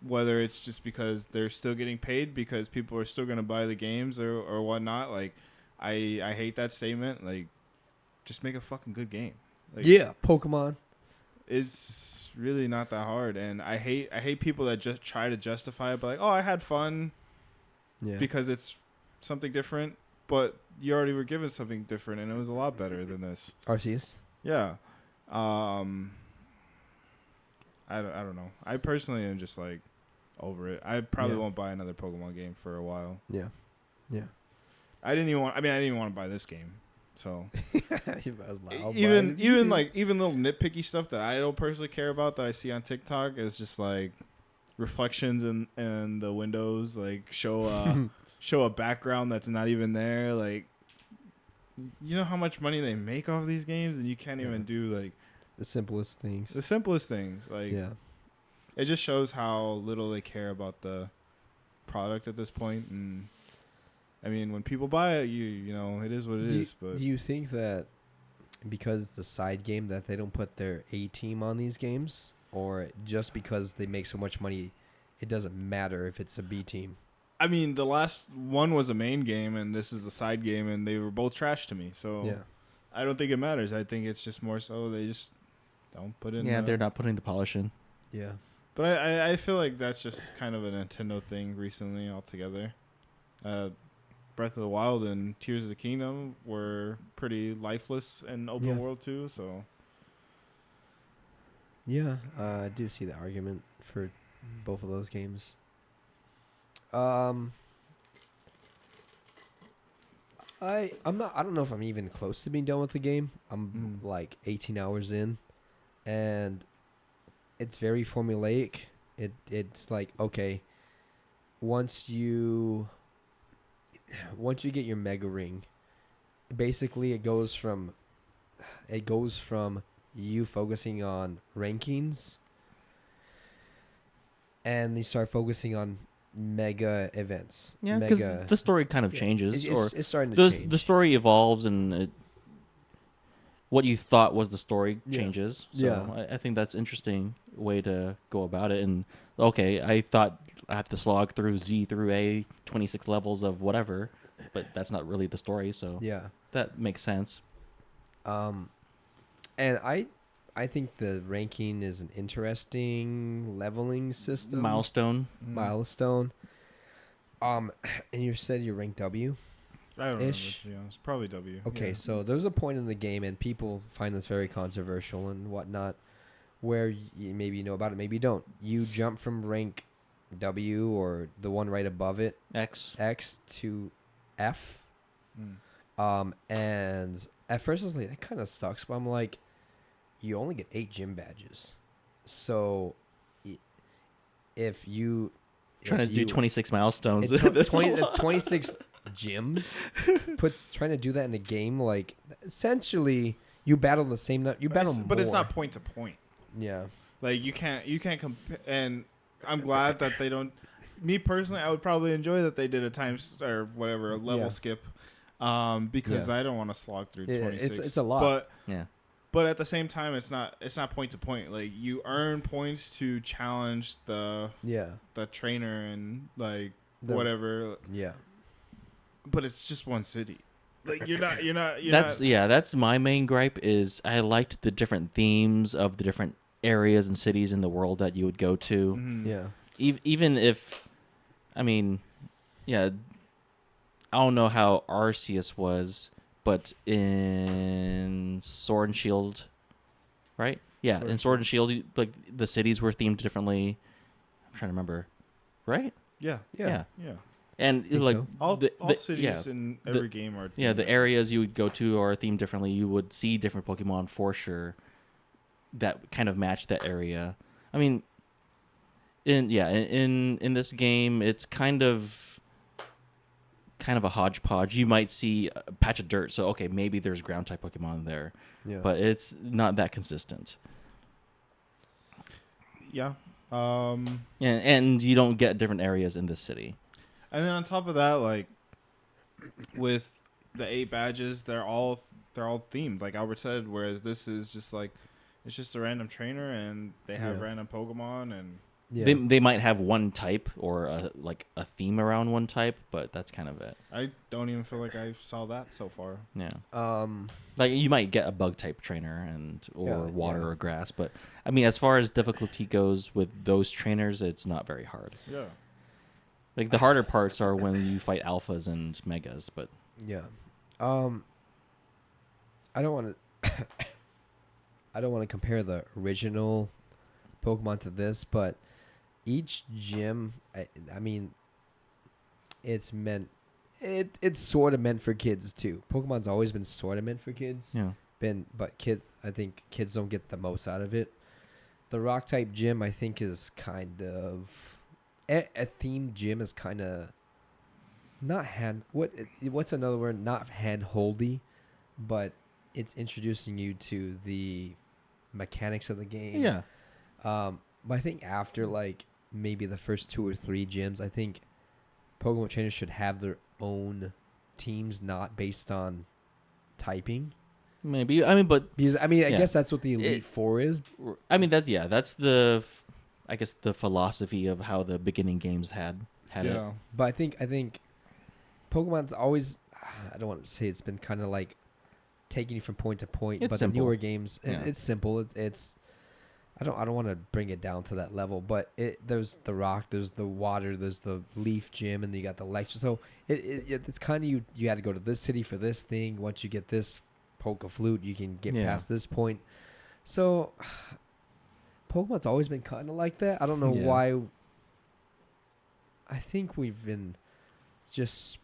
Speaker 3: whether it's just because they're still getting paid because people are still going to buy the games or whatnot. Like, I hate that statement. Like, just make a fucking good game. Like,
Speaker 2: Yeah, Pokemon.
Speaker 3: It's really not that hard, and I hate people that just try to justify it by like, oh, I had fun because it's something different, but you already were given something different, and it was a lot better than this.
Speaker 2: Arceus.
Speaker 3: Yeah. I don't know. I personally am just like over it. I probably won't buy another Pokemon game for a while.
Speaker 2: Yeah. Yeah.
Speaker 3: I didn't even want to buy this game. So
Speaker 2: even
Speaker 3: even little nitpicky stuff that I don't personally care about that I see on TikTok is just like reflections in the windows, like show a background that's not even there. Like, you know how much money they make off these games, and you can't even do like
Speaker 2: the simplest things.
Speaker 3: Like,
Speaker 2: yeah,
Speaker 3: it just shows how little they care about the product at this point. And I mean, when people buy it, you know, it is what it is. But
Speaker 2: do you think that because it's a side game that they don't put their A team on these games, or just because they make so much money, it doesn't matter if it's a B team?
Speaker 3: I mean, the last one was a main game, and this is the side game, and they were both trash to me. So
Speaker 2: Yeah,
Speaker 3: I don't think it matters. I think it's just more so they just don't put in.
Speaker 1: Yeah, they're not putting the polish in.
Speaker 2: yeah.
Speaker 3: But I feel like that's just kind of a Nintendo thing recently altogether. Breath of the Wild and Tears of the Kingdom were pretty lifeless and open world too. So
Speaker 2: Yeah, I do see the argument for both of those games. I don't know if I'm even close to being done with the game. I'm like 18 hours in, and it's very formulaic. It's like, okay, once you get your Mega Ring, basically it goes from you focusing on rankings, and you start focusing on mega events.
Speaker 1: Yeah, because the story kind of changes,
Speaker 2: it's starting to change.
Speaker 1: The story evolves, and what you thought was the story changes. So I think that's interesting way to go about it. And okay, I thought I have to slog through Z through A 26 levels of whatever, but that's not really the story. So that makes sense.
Speaker 2: And I think the ranking is an interesting leveling system.
Speaker 1: Milestone.
Speaker 2: And you said you ranked W?
Speaker 3: I don't remember, to be honest. Probably W.
Speaker 2: Okay, so there's a point in the game, and people find this very controversial and whatnot, where maybe you know about it, maybe you don't. You jump from rank W or the one right above it, X to F. And at first I was like, that kind of sucks, but I'm like, you only get 8 gym badges. So if you
Speaker 1: trying to do 26 milestones,
Speaker 2: it's 26 gyms. Trying to do that in a game, like essentially you battle the same. You battle more.
Speaker 3: But it's not point to point.
Speaker 2: Yeah.
Speaker 3: Like you can't compare. And I'm glad that they don't. Me personally, I would probably enjoy that they did a a level skip, because I don't want to slog through 26.
Speaker 2: It's a lot.
Speaker 3: But at the same time, it's not point to point. Like, you earn points to challenge the trainer and whatever.
Speaker 2: Yeah.
Speaker 3: But it's just one city. Like, you're not.
Speaker 1: That's my main gripe. Is I liked the different themes of the different areas and cities in the world that you would go to.
Speaker 3: Mm-hmm.
Speaker 2: Yeah.
Speaker 1: Even if, I mean, I don't know how Arceus was. But in Sword and Shield, right? Yeah, in Sword and Shield, like the cities were themed differently. I'm trying to remember, right?
Speaker 3: Yeah.
Speaker 1: And like
Speaker 3: so. All cities in every game are themed.
Speaker 1: Yeah, the areas you would go to are themed differently. You would see different Pokemon for sure that kind of match that area. I mean, in this game, it's kind of a hodgepodge. You might see a patch of dirt, so okay, maybe there's ground type Pokemon there, but it's not that consistent.
Speaker 3: Yeah.
Speaker 1: And you don't get different areas in this city.
Speaker 3: And then on top of that, like with the 8 badges, they're all themed, like Albert said. Whereas this is just like it's just a random trainer, and they have random Pokemon, and
Speaker 1: they might have one type or a theme around one type, but that's kind of it.
Speaker 3: I don't even feel like I saw that so far.
Speaker 1: Yeah. Like you might get a bug type trainer or water or grass, but I mean, as far as difficulty goes with those trainers, it's not very hard.
Speaker 3: Yeah.
Speaker 1: Like the harder parts are when you fight alphas and megas, but
Speaker 2: yeah. I don't want to I don't want to compare the original Pokemon to this, but each gym, I mean, it's sort of meant for kids too. Pokemon's always been sort of meant for kids.
Speaker 1: yeah.
Speaker 2: I think kids don't get the most out of it. The rock type gym, I think, is kind of a themed gym is kind of not what's another word? Not hand-holdy, but it's introducing you to the mechanics of the game.
Speaker 1: Yeah.
Speaker 2: But I think after like maybe the first 2 or 3 gyms, I think Pokemon trainers should have their own teams, not based on typing.
Speaker 1: Maybe. I mean, but
Speaker 2: because I guess that's what the Elite Four is.
Speaker 1: I mean, that's the I guess the philosophy of how the beginning games had it.
Speaker 2: But I think Pokemon's always, I don't want to say it's been kind of like taking you from point to point,
Speaker 1: It's
Speaker 2: but
Speaker 1: simple.
Speaker 2: the newer games, it's simple. It's I don't want to bring it down to that level, but there's the rock, there's the water, there's the leaf gym, and you got the lecture. So it's kind of you had to go to this city for this thing. Once you get this Poke Flute, you can get past this point. So Pokemon's always been kind of like that. I don't know why. I think we've been just.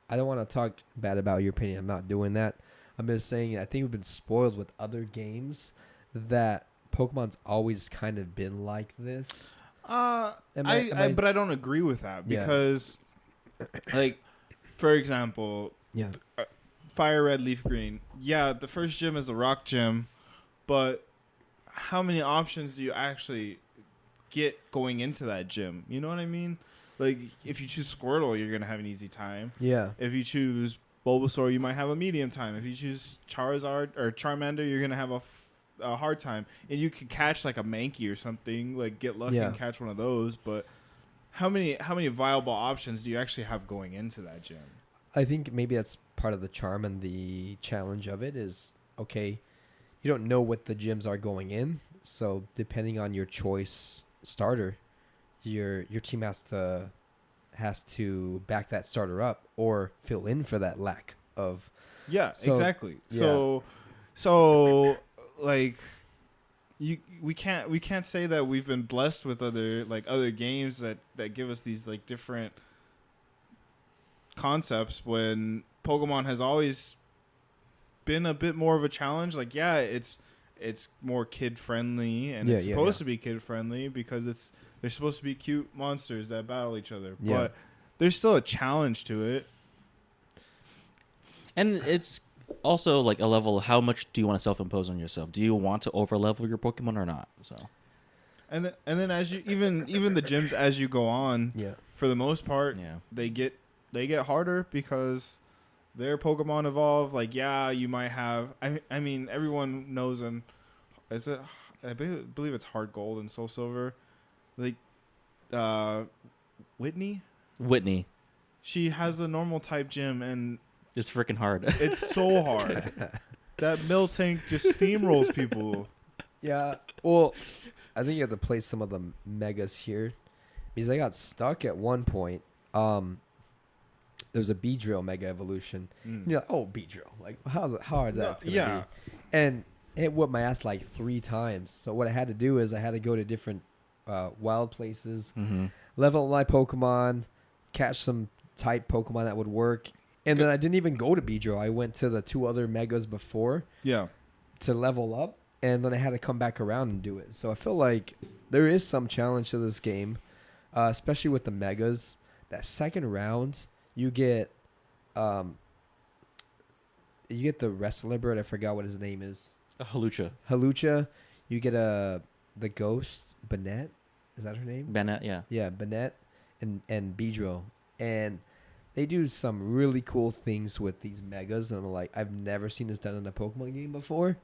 Speaker 2: I don't want to talk bad about your opinion. I'm not doing that. I'm just saying I think we've been spoiled with other games that Pokemon's always kind of been like this.
Speaker 3: But I don't agree with that because, like, for example, Fire Red, Leaf Green. Yeah, the first gym is a rock gym, but how many options do you actually get going into that gym? You know what I mean? Like, if you choose Squirtle, you're going to have an easy time.
Speaker 2: Yeah.
Speaker 3: If you choose Bulbasaur, you might have a medium time. If you choose Charizard or Charmander, you're going to have a hard time. And you could catch, like, a Mankey or something, like, get lucky and catch one of those. But how many viable options do you actually have going into that gym?
Speaker 2: I think maybe that's part of the charm and the challenge of it is, okay, you don't know what the gyms are going in. So depending on your choice starter, your team has to back that starter up or fill in for that lack of.
Speaker 3: Yeah, exactly. Yeah. So like we can't say that we've been blessed with other games that give us these like different concepts when Pokemon has always been a bit more of a challenge. Like, yeah, it's more kid friendly and it's supposed to be kid friendly because they're supposed to be cute monsters that battle each other. Yeah. But there's still a challenge to it.
Speaker 1: And it's also like a level of how much do you want to self-impose on yourself? Do you want to over-level your Pokemon or not? So,
Speaker 3: and then as you even the gyms as you go on, for the most part, they get harder because their Pokemon evolve. Like, you might have. I mean, everyone knows I believe it's Hard Gold and Soul Silver. Like, Whitney. She has a normal type gym and
Speaker 1: it's freaking hard.
Speaker 3: It's so hard. That Miltank just steamrolls people.
Speaker 2: Yeah. Well, I think you have to play some of the megas here because I got stuck at one point. There's a Beedrill Mega Evolution. And you're like, oh, Beedrill. Like, how hard that's going to be. And it whooped my ass like 3 times. So what I had to do is I had to go to different wild places, level up my Pokemon, catch some type Pokemon that would work. And then I didn't even go to Beedrill. I went to the 2 other Megas before to level up. and then I had to come back around and do it. So I feel like there is some challenge to this game, especially with the megas. That second round, you get the wrestler bird. I forgot what his name is.
Speaker 1: Halucha.
Speaker 2: Halucha. You get the ghost Bennett. Is that her name?
Speaker 1: Bennett, yeah.
Speaker 2: Yeah, Bennett and Beedrill. And they do some really cool things with these megas. And I'm like, I've never seen this done in a Pokemon game before.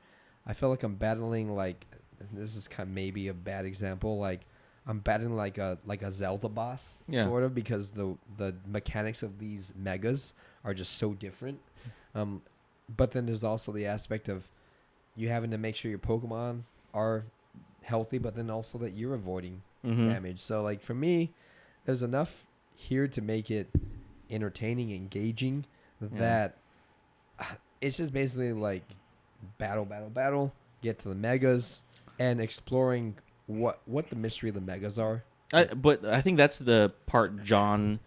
Speaker 2: I feel like I'm battling like, this is kind of maybe a bad example. Like I'm battling like a Zelda boss, sort of, because the mechanics of these megas are just so different. But then there's also the aspect of you having to make sure your Pokemon are healthy, but then also that you're avoiding damage. So like for me, there's enough here to make it entertaining, engaging, that it's just basically like battle, get to the megas, and exploring what the mystery of the megas are.
Speaker 1: But I think that's the part John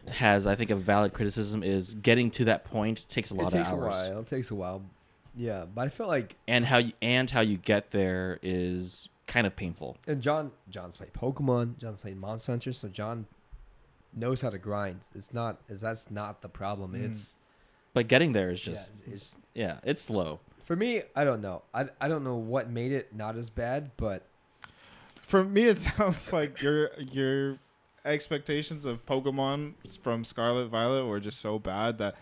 Speaker 1: has, I think, a valid criticism, is getting to that point takes a lot of hours.
Speaker 2: It takes a while. Yeah, but I feel like
Speaker 1: and how you get there is kind of painful.
Speaker 2: And John's played Pokemon, John's played Monster Hunter, so John knows how to grind. That's not the problem.
Speaker 1: But getting there is just it's slow.
Speaker 2: For me, I don't know. I don't know what made it not as bad, but
Speaker 3: for me it sounds like your expectations of Pokemon from Scarlet Violet were just so bad that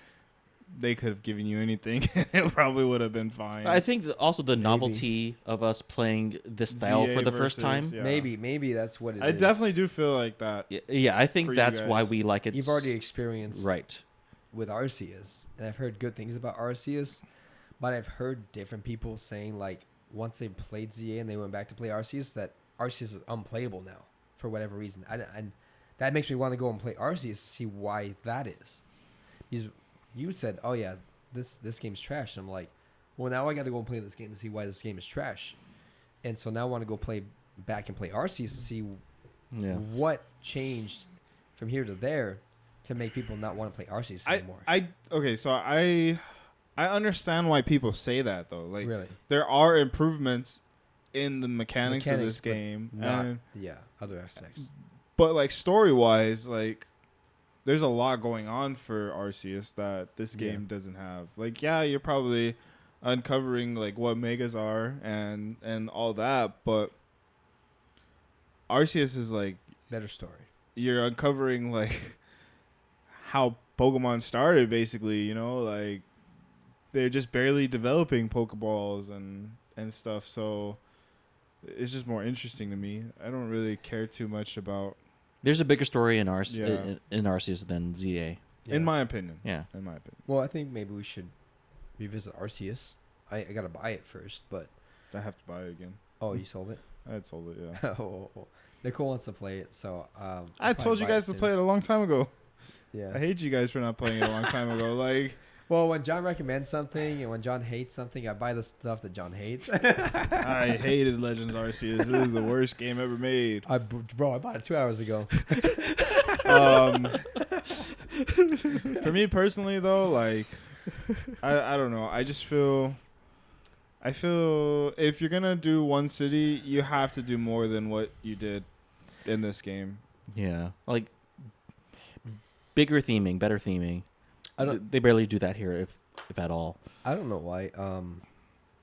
Speaker 3: they could have given you anything and it probably would have been fine.
Speaker 1: I think also the novelty of us playing this style for the first time.
Speaker 3: Yeah.
Speaker 2: Maybe that's what it is.
Speaker 3: I definitely do feel like that.
Speaker 1: Yeah, I think that's why we like it.
Speaker 2: You've already experienced
Speaker 1: right
Speaker 2: with Arceus, and I've heard good things about Arceus, but I've heard different people saying like once they played ZA and they went back to play Arceus, that Arceus is unplayable now for whatever reason. And that makes me want to go and play Arceus to see why that is. You said, "Oh yeah, this game's trash." And I'm like, "Well, now I got to go and play this game to see why this game is trash." And so now I want to go back and play Arceus to see what changed from here to there to make people not want to play Arceus anymore.
Speaker 3: So I understand why people say that though. Like,
Speaker 2: really,
Speaker 3: there are improvements in the mechanics of this game,
Speaker 2: other aspects.
Speaker 3: But like story wise, like, there's a lot going on for Arceus that this game doesn't have. Like, you're probably uncovering like what megas are and all that, but Arceus is like
Speaker 2: better story.
Speaker 3: You're uncovering like how Pokemon started, basically. You know, like they're just barely developing Pokeballs and stuff. So it's just more interesting to me. I don't really care too much about.
Speaker 1: There's a bigger story in Arceus than ZA.
Speaker 3: Yeah. In my opinion.
Speaker 1: Yeah.
Speaker 3: In my opinion.
Speaker 2: Well, I think maybe we should revisit Arceus. I got to buy it first, but...
Speaker 3: I have to buy it again.
Speaker 2: Oh, you sold it?
Speaker 3: I had sold it, yeah.
Speaker 2: Nicole wants to play it, so...
Speaker 3: I told you guys to play it a long time ago.
Speaker 2: Yeah.
Speaker 3: I hate you guys for not playing it a long time ago. Like...
Speaker 2: Well, when John recommends something and when John hates something, I buy the stuff that John hates.
Speaker 3: I hated Legends Arceus. This is the worst game ever made.
Speaker 2: I bought it 2 hours ago.
Speaker 3: For me personally, though, like, I don't know. I feel if you're going to do one city, you have to do more than what you did in this game.
Speaker 1: Yeah. Like, bigger theming, better theming. They barely do that here, if at all.
Speaker 2: I don't know why.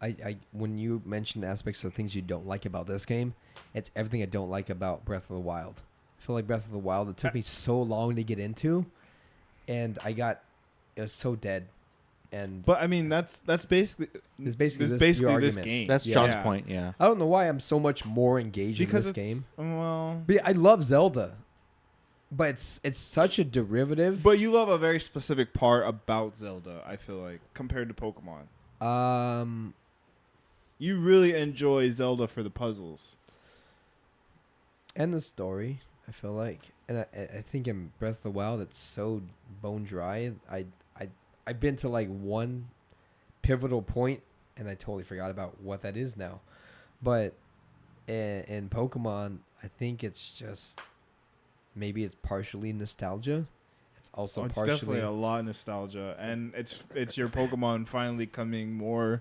Speaker 2: I when you mention aspects of things you don't like about this game, it's everything I don't like about Breath of the Wild. I feel like Breath of the Wild, it took me so long to get into, and it was so dead.
Speaker 3: But I mean, that's basically this game.
Speaker 1: That's John's point. Yeah.
Speaker 2: I don't know why I'm so much more engaged in this game.
Speaker 3: Well,
Speaker 2: but I love Zelda. But it's such a derivative.
Speaker 3: But you love a very specific part about Zelda, I feel like, compared to Pokemon. You really enjoy Zelda for the puzzles.
Speaker 2: And the story, I feel like. And I think in Breath of the Wild, it's so bone dry. I've been to like one pivotal point, and I totally forgot about what that is now. But in Pokemon, I think it's just... Maybe it's partially nostalgia. It's also partially...
Speaker 3: definitely a lot of nostalgia. And it's your Pokemon finally coming more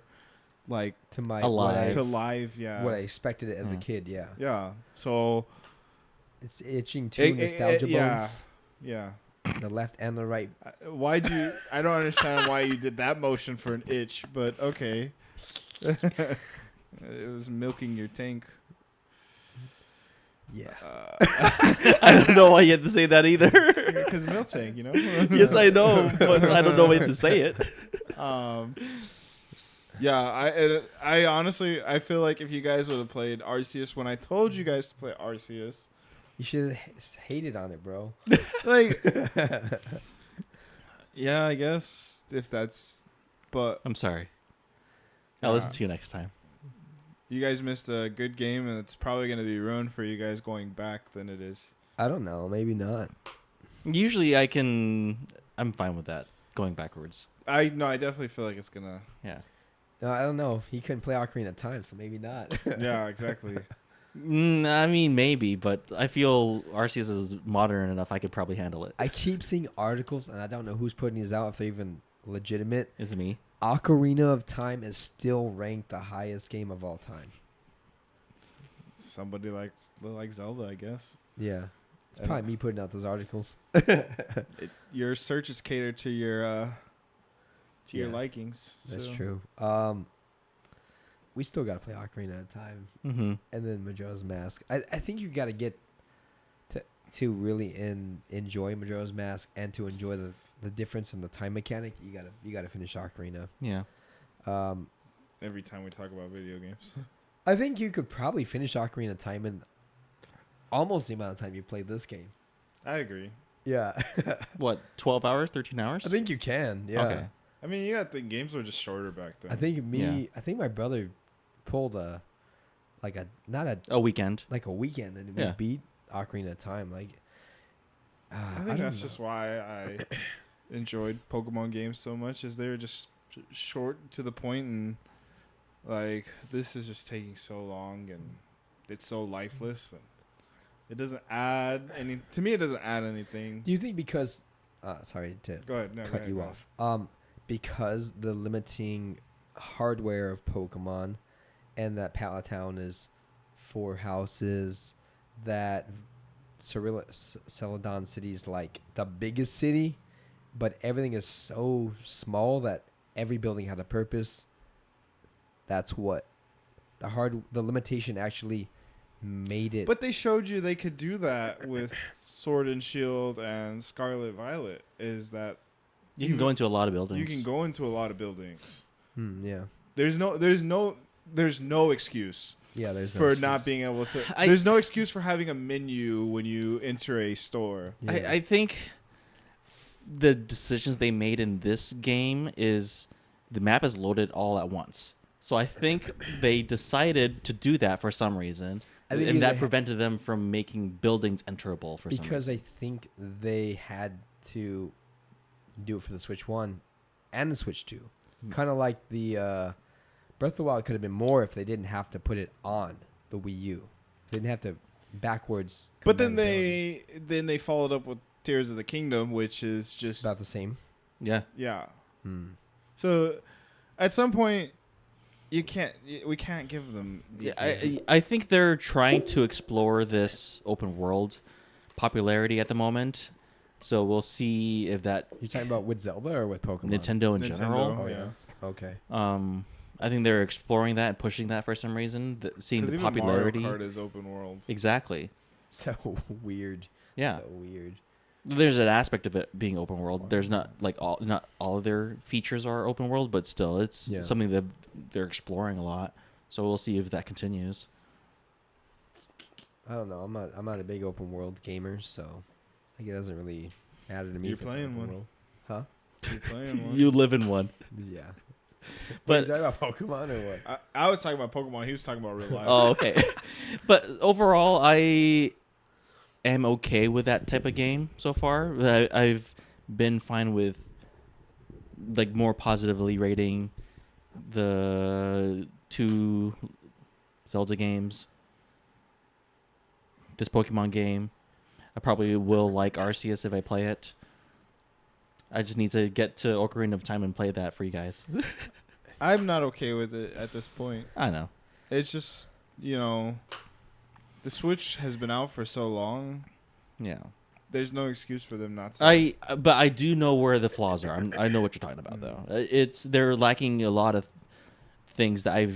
Speaker 3: like
Speaker 2: to my
Speaker 1: Alive.
Speaker 3: to live. Yeah.
Speaker 2: what I expected it as a kid. Yeah,
Speaker 3: Yeah. So
Speaker 2: it's itching too. Nostalgia
Speaker 3: yeah.
Speaker 2: bones.
Speaker 3: Yeah.
Speaker 2: The left and the right.
Speaker 3: Why'd you? I don't understand why you did that motion for an itch, but okay. It was milking your tank.
Speaker 2: Yeah.
Speaker 1: I don't know why you had to say that either.
Speaker 3: Because milk tank, you know.
Speaker 1: Yes, I know, but I don't know why you have to say it.
Speaker 3: Yeah, I honestly, I feel like if you guys would have played Arceus when I told you guys to play Arceus,
Speaker 2: You should have hated on it, bro.
Speaker 3: like, yeah, I guess if that's, but
Speaker 1: I'm sorry. I'll listen to you next time.
Speaker 3: you guys missed a good game, and it's probably going to be ruined for you guys going back than it is.
Speaker 2: I don't know. Maybe not.
Speaker 1: Usually I'm fine with that, going backwards.
Speaker 3: I definitely feel like it's gonna.
Speaker 1: Yeah.
Speaker 2: I don't know. He couldn't play Ocarina of Time, so maybe not.
Speaker 3: Yeah, exactly.
Speaker 1: I mean, maybe, but I feel Arceus is modern enough. I could probably handle it.
Speaker 2: I keep seeing articles, and I don't know who's putting these out, if they're even legitimate.
Speaker 1: Is it me?
Speaker 2: Ocarina of Time is still ranked the highest game of all time.
Speaker 3: Somebody like Zelda, I guess.
Speaker 2: Yeah. It's probably me putting out those articles.
Speaker 3: Your search is catered to your your
Speaker 2: Yeah.
Speaker 3: likings.
Speaker 2: That's
Speaker 3: so.
Speaker 2: true. We still got to play Ocarina of Time.
Speaker 1: Mm-hmm.
Speaker 2: And then Majora's Mask. I think you got to get to really enjoy Majora's Mask and to enjoy the difference in the time mechanic. You gotta finish Ocarina.
Speaker 1: Yeah.
Speaker 3: Every time we talk about video games.
Speaker 2: I think you could probably finish Ocarina of Time in almost the amount of time you played this game.
Speaker 3: I agree.
Speaker 2: Yeah.
Speaker 1: What, 12 hours, 13 hours?
Speaker 2: I think you can. Yeah.
Speaker 1: Okay.
Speaker 3: I mean, you got the games were just shorter back then.
Speaker 2: I think my brother pulled a
Speaker 1: weekend.
Speaker 2: like a weekend and we
Speaker 1: Yeah.
Speaker 2: beat Ocarina of Time. Like,
Speaker 3: I think that's just why I enjoyed Pokemon games so much, is they're just short to the point, and like this is just taking so long, and it's so lifeless. And it doesn't add any to me. It doesn't add anything.
Speaker 2: Do you think because sorry to
Speaker 3: Go ahead. No, go
Speaker 2: cut
Speaker 3: ahead,
Speaker 2: you
Speaker 3: go
Speaker 2: off.
Speaker 3: ahead.
Speaker 2: Because the limiting hardware of Pokemon, and that Palatown is 4 houses, that Celadon City is like the biggest city, but everything is so small that every building had a purpose. That's what the limitation actually made it.
Speaker 3: But they showed you they could do that with Sword and Shield and Scarlet Violet. Is that
Speaker 1: You can go into a lot of buildings.
Speaker 3: you can go into a lot of buildings.
Speaker 2: Yeah.
Speaker 3: There's no excuse
Speaker 2: Yeah, there's no
Speaker 3: for
Speaker 2: excuse.
Speaker 3: not being able to. There's no excuse for having a menu when you enter a store.
Speaker 2: Yeah.
Speaker 1: I think the decisions they made in this game is the map is loaded all at once. So I think they decided to do that for some reason,
Speaker 2: I think
Speaker 1: and
Speaker 2: because
Speaker 1: that prevented them from making buildings enterable for some reason.
Speaker 2: because I think they had to do it for the Switch 1 and the Switch 2. Kind of like the Breath of the Wild could have been more if they didn't have to put it on the Wii U. They didn't have to backwards.
Speaker 3: But then
Speaker 2: compatibility.
Speaker 3: they followed up with Tears of the Kingdom, which is
Speaker 2: It's
Speaker 3: just
Speaker 2: about the same.
Speaker 1: Yeah.
Speaker 3: yeah.
Speaker 2: Hmm.
Speaker 3: So at some point, we can't give them.
Speaker 1: Yeah, I think they're trying to explore this open world popularity at the moment. So we'll see if that
Speaker 2: You talking about with Zelda or with Pokemon?
Speaker 1: Nintendo in general.
Speaker 2: Oh,
Speaker 3: yeah.
Speaker 2: Okay.
Speaker 1: I think they're exploring that and pushing that for some reason, seeing
Speaker 3: 'Cause
Speaker 1: the
Speaker 3: even
Speaker 1: popularity.
Speaker 3: Mario Kart is open world.
Speaker 1: Exactly.
Speaker 2: So weird.
Speaker 1: Yeah.
Speaker 2: So weird.
Speaker 1: There's an aspect of it being open world. There's not all of their features are open world, but still, it's
Speaker 2: Yeah.
Speaker 1: something that they're exploring a lot. So we'll see if that continues.
Speaker 2: I don't know. I'm not a big open world gamer, so like it doesn't really matter to me.
Speaker 3: You're
Speaker 2: if it's
Speaker 3: playing
Speaker 2: open
Speaker 3: one.
Speaker 2: world. Huh?
Speaker 3: You're playing one.
Speaker 1: You live in one.
Speaker 2: Yeah.
Speaker 1: But
Speaker 2: Are you talking about Pokemon or what?
Speaker 3: I was talking about Pokemon. He was talking about real life.
Speaker 1: oh, okay. But overall, I am okay with that type of game so far. I've been fine with like more positively rating the 2 Zelda games. This Pokemon game. I probably will like Arceus if I play it. I just need to get to Ocarina of Time and play that for you guys.
Speaker 3: I'm not okay with it at this point.
Speaker 1: I know.
Speaker 3: It's just, the Switch has been out for so long.
Speaker 1: Yeah.
Speaker 3: There's no excuse for them not to.
Speaker 1: But I do know where the flaws are. I know what you're talking about, though. They're lacking a lot of things that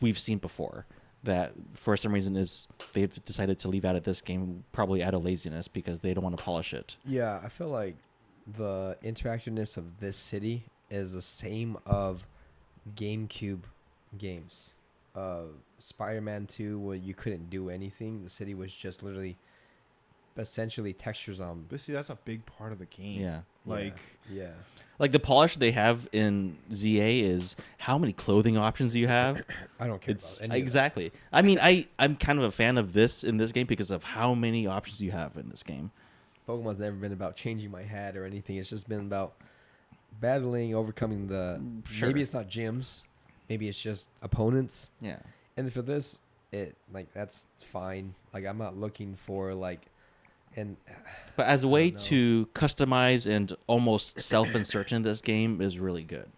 Speaker 1: we've seen before. That for some reason they've decided to leave out of this game, probably out of laziness because they don't want to polish it.
Speaker 2: Yeah, I feel like the interactiveness of this city is the same of GameCube games. Spider-Man 2, where you couldn't do anything. The city was just literally, essentially textures on.
Speaker 3: But see, that's a big part of the game.
Speaker 1: Yeah.
Speaker 2: Yeah.
Speaker 1: Like the polish they have in ZA is how many clothing options you have.
Speaker 2: I don't care about any
Speaker 1: exactly.
Speaker 2: of that.
Speaker 1: I mean, I'm kind of a fan of this in this game because of how many options you have in this game.
Speaker 2: Pokemon's never been about changing my hat or anything. It's just been about battling, overcoming the.
Speaker 1: Sure.
Speaker 2: Maybe it's not gyms. Maybe it's just opponents.
Speaker 1: Yeah.
Speaker 2: And for this, that's fine. Like I'm not looking for
Speaker 1: But as a way to customize and almost self-insert in this game is really good.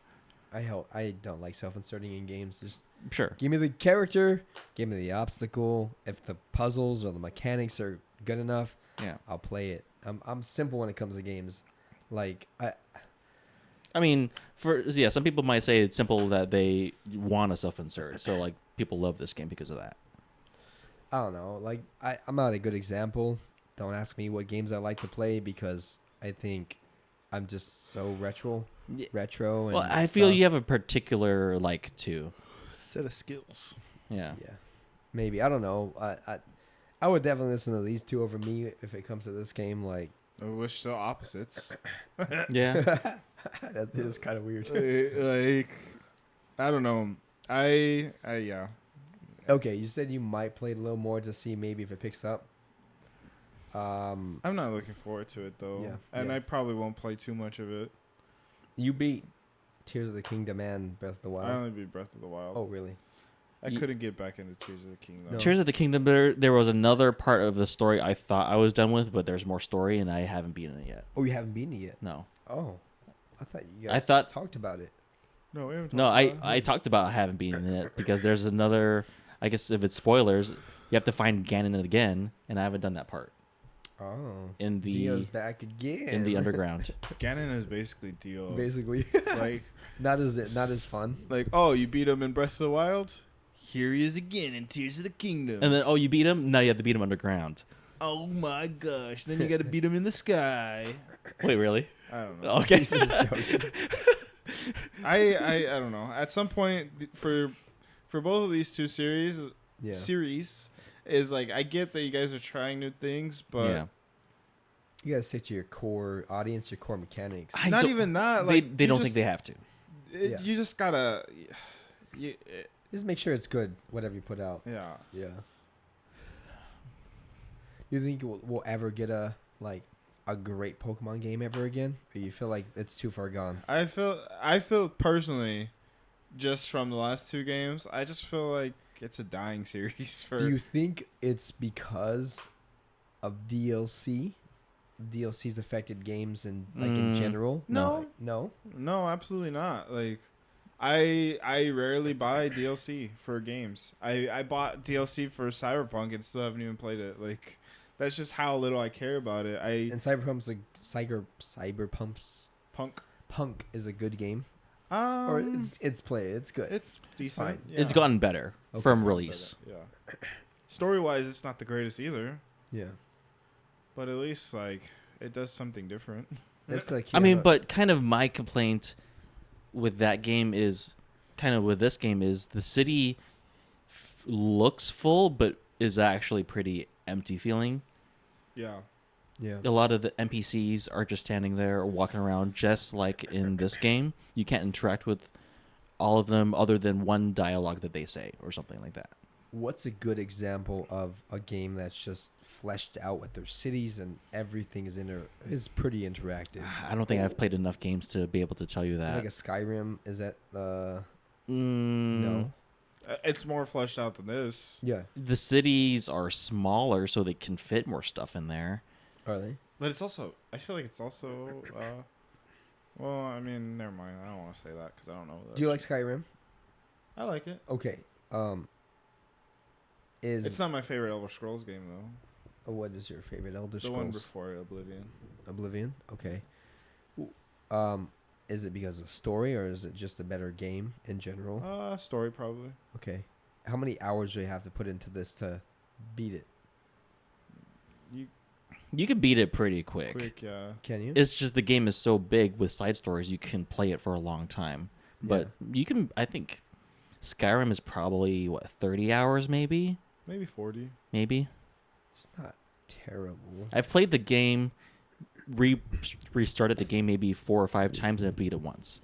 Speaker 2: I don't like self-inserting in games. Just
Speaker 1: Sure.
Speaker 2: give me the character, give me the obstacle. If the puzzles or the mechanics are good enough,
Speaker 1: Yeah.
Speaker 2: I'll play it. I'm simple when it comes to games. Like
Speaker 1: I mean, some people might say it's simple that they want to self-insert. So like people love this game because of that.
Speaker 2: I don't know. Like I'm not a good example. Don't ask me what games I like to play because I think I'm just so retro. And
Speaker 1: well, I feel
Speaker 2: stuff.
Speaker 1: you have a particular like too.
Speaker 3: Set of skills.
Speaker 1: Yeah.
Speaker 2: Yeah, maybe I don't know. I would definitely listen to these two over me if it comes to this game. Like,
Speaker 3: We're still opposites.
Speaker 1: Yeah.
Speaker 2: that is kind of weird.
Speaker 3: Like, I don't know. Yeah.
Speaker 2: Okay, you said you might play it a little more to see maybe if it picks up.
Speaker 3: I'm not looking forward to it though.
Speaker 2: Yeah,
Speaker 3: And
Speaker 2: yeah.
Speaker 3: I probably won't play too much of it.
Speaker 2: You beat Tears of the Kingdom and Breath of the Wild.
Speaker 3: I only beat Breath of the Wild.
Speaker 2: Oh, really?
Speaker 3: I couldn't get back into Tears of the Kingdom.
Speaker 2: No.
Speaker 1: Tears of the Kingdom, there was another part of the story I thought I was done with, but there's more story, and I haven't beaten it yet.
Speaker 2: Oh, you haven't beaten it yet?
Speaker 1: No.
Speaker 2: Oh, I thought you guys talked about it.
Speaker 3: No, we haven't.
Speaker 1: No,
Speaker 3: talked about
Speaker 1: I
Speaker 3: it.
Speaker 1: talked about I haven't beaten it because there's another. I guess if it's spoilers, you have to find Ganon again, and I haven't done that part
Speaker 2: Oh,
Speaker 1: in
Speaker 2: Dio's back again
Speaker 1: in the underground.
Speaker 3: Ganon is basically Dio.
Speaker 2: Basically,
Speaker 3: Like,
Speaker 2: not as fun.
Speaker 3: oh, you beat him in Breath of the Wild? Here he is again in Tears of the Kingdom.
Speaker 1: And then you beat him. Now you have to beat him underground.
Speaker 3: Oh my gosh! Then you got to beat him in the sky.
Speaker 1: Wait, really?
Speaker 3: I don't know.
Speaker 1: Okay.
Speaker 3: I don't know. At some point, for both of these two series is like, I get that you guys are trying new things, but
Speaker 1: Yeah.
Speaker 2: You gotta stick to your core audience, your core mechanics.
Speaker 3: not even that. Like
Speaker 1: They don't think they have to.
Speaker 3: You just gotta.
Speaker 2: Just make sure it's good, whatever you put out.
Speaker 3: Yeah.
Speaker 2: Yeah. You think we'll ever get a great Pokemon game ever again, or you feel like it's too far gone?
Speaker 3: I feel personally, just from the last two games, I just feel like it's a dying series.
Speaker 2: Do you think it's because of DLC? DLC's affected games and in general?
Speaker 3: No.
Speaker 2: No.
Speaker 3: No, absolutely not. Like, I rarely buy DLC for games. I bought DLC for Cyberpunk and still haven't even played it. Like, that's just how little I care about it.
Speaker 2: And Cyberpunk's Punk is a good game. Or it's good.
Speaker 3: It's decent.
Speaker 2: fine.
Speaker 3: Yeah.
Speaker 1: It's gotten better from release.
Speaker 3: Yeah. Story wise, it's not the greatest either,
Speaker 2: Yeah.
Speaker 3: but at least it does something different.
Speaker 2: It's like
Speaker 1: I mean, but kind of my complaint with that game is kind of with this game is the city looks full, but is actually pretty empty feeling.
Speaker 3: Yeah.
Speaker 2: Yeah.
Speaker 1: A lot of the NPCs are just standing there or walking around, just like in this game. You can't interact with all of them other than one dialogue that they say or something like that.
Speaker 2: What's a good example of a game that's just fleshed out with their cities and everything is pretty interactive?
Speaker 1: I don't think I've played enough games to be able to tell you that.
Speaker 2: Like a Skyrim, is that
Speaker 1: No.
Speaker 3: It's more fleshed out than this.
Speaker 2: Yeah.
Speaker 1: The cities are smaller, so they can fit more stuff in there.
Speaker 2: Are they?
Speaker 3: But it's also, I feel like it's also, Well, I mean, never mind. I don't want to say that because I don't know.
Speaker 2: Do you like Skyrim?
Speaker 3: I like it.
Speaker 2: Okay.
Speaker 3: It's not my favorite Elder Scrolls game though.
Speaker 2: What is your favorite Elder Scrolls?
Speaker 3: The one before Oblivion.
Speaker 2: Oblivion. Okay. Is it because of story or is it just a better game in general?
Speaker 3: Story probably.
Speaker 2: Okay. How many hours do you have to put into this to beat it?
Speaker 1: You can beat it pretty quick.
Speaker 3: Yeah.
Speaker 2: Can you?
Speaker 1: It's just the game is so big with side stories, you can play it for a long time. But you can, I think, Skyrim is probably, 30 hours maybe?
Speaker 3: Maybe 40.
Speaker 1: Maybe.
Speaker 2: It's not terrible.
Speaker 1: I've played the game, restarted the game maybe 4 or 5 times and I beat it once.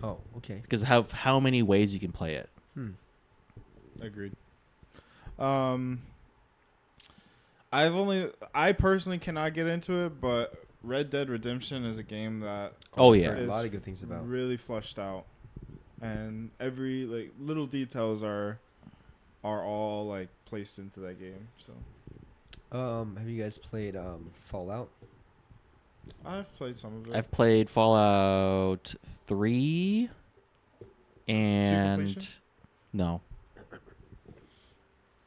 Speaker 2: Oh, okay.
Speaker 1: Because of how many ways you can play it.
Speaker 3: Agreed. I personally cannot get into it, but Red Dead Redemption is a game that
Speaker 1: Oh
Speaker 2: I've
Speaker 1: yeah,
Speaker 2: heard a lot of good things about.
Speaker 3: really flushed out, and every little details are all placed into that game. So,
Speaker 2: have you guys played Fallout?
Speaker 3: I've played some of it.
Speaker 1: I've played Fallout 3 and
Speaker 3: completion?
Speaker 1: no.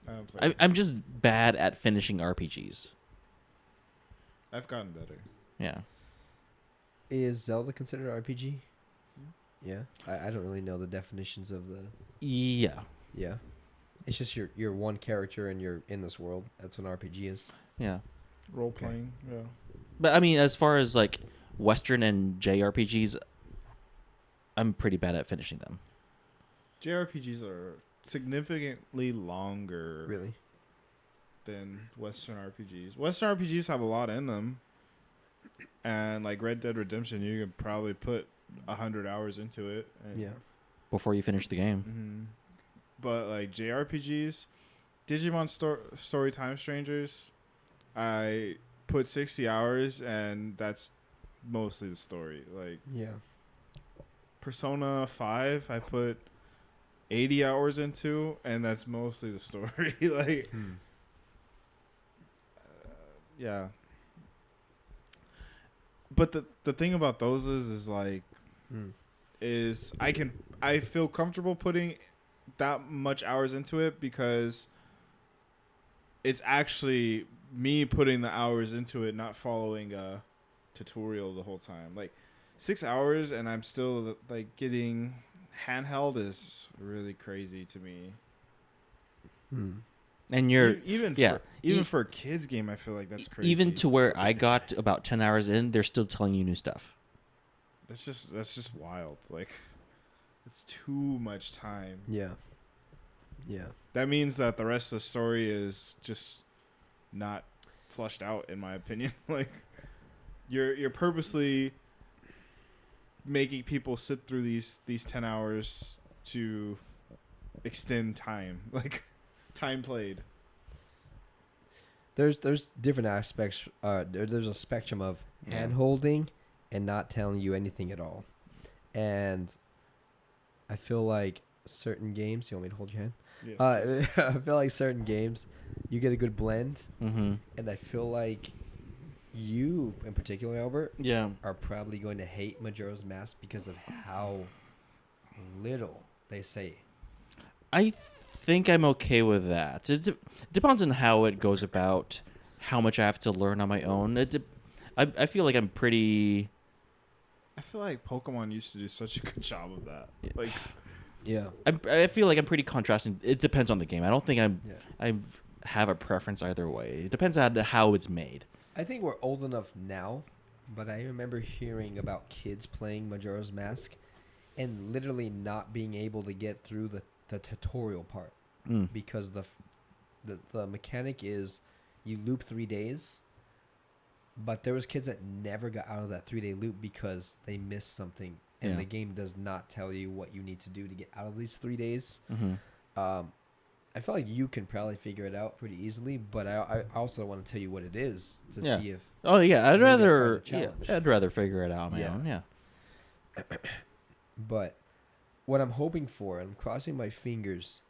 Speaker 3: I haven't played.
Speaker 1: I'm just bad at finishing RPGs.
Speaker 3: I've gotten better.
Speaker 1: Yeah.
Speaker 2: Is Zelda considered RPG? Yeah. I don't really know the definitions of the...
Speaker 1: Yeah.
Speaker 2: Yeah. It's just you're one character and you're in this world. That's what an RPG is.
Speaker 1: Yeah.
Speaker 3: Role playing, yeah.
Speaker 1: But I mean, as far as like Western and JRPGs, I'm pretty bad at finishing them.
Speaker 3: JRPGs are significantly longer
Speaker 2: Really?
Speaker 3: than Western RPGs. Western RPGs have a lot in them. And like Red Dead Redemption, you could probably put 100 hours into it. And
Speaker 2: Yeah.
Speaker 1: Before you finish the game.
Speaker 3: Mm-hmm. But like JRPGs, Digimon Story Time Strangers, I put 60 hours and that's mostly the story. Like
Speaker 2: Yeah.
Speaker 3: Persona 5, I put 80 hours into and that's mostly the story. Like yeah. But the thing about those is like I feel comfortable putting that much hours into it because it's actually me putting the hours into it, not following a tutorial the whole time. Like 6 hours and I'm still like getting handheld is really crazy to me.
Speaker 1: And you're
Speaker 3: even for a kids game, I feel like that's crazy.
Speaker 1: Even to where I got about 10 hours in, they're still telling you new stuff.
Speaker 3: That's just wild. Like it's too much time.
Speaker 2: Yeah. Yeah.
Speaker 3: That means that the rest of the story is just not flushed out, in my opinion. Like you're purposely making people sit through these 10 hours to extend time, like time played.
Speaker 2: There's different aspects. There's a spectrum of hand holding and not telling you anything at all. And I feel like certain games. You want me to hold your hand?
Speaker 3: Yes,
Speaker 2: I feel like certain games, you get a good blend.
Speaker 1: Mm-hmm.
Speaker 2: And I feel like you, in particular, Albert,
Speaker 1: Yeah.
Speaker 2: are probably going to hate Majora's Mask because of how little they say.
Speaker 1: I think I'm okay with that. It depends on how it goes about, how much I have to learn on my own. I feel like I'm pretty...
Speaker 3: I feel like Pokemon used to do such a good job of that. Like,
Speaker 2: Yeah.
Speaker 1: I feel like I'm pretty contrasting. It depends on the game. I don't think
Speaker 2: Yeah.
Speaker 1: I have a preference either way. It depends on how it's made.
Speaker 2: I think we're old enough now, but I remember hearing about kids playing Majora's Mask and literally not being able to get through the tutorial part because the mechanic is you loop 3 days, but there was kids that never got out of that 3-day loop because they missed something, and the game does not tell you what you need to do to get out of these 3 days. I feel like you can probably figure it out pretty easily, but I also want to tell you what it is to see if.
Speaker 1: Oh yeah, I'd
Speaker 2: maybe it's part of
Speaker 1: rather
Speaker 2: the challenge.
Speaker 1: I'd rather figure it out on my
Speaker 2: Yeah.
Speaker 1: own. Yeah.
Speaker 2: But what I'm hoping for, and I'm crossing my fingers,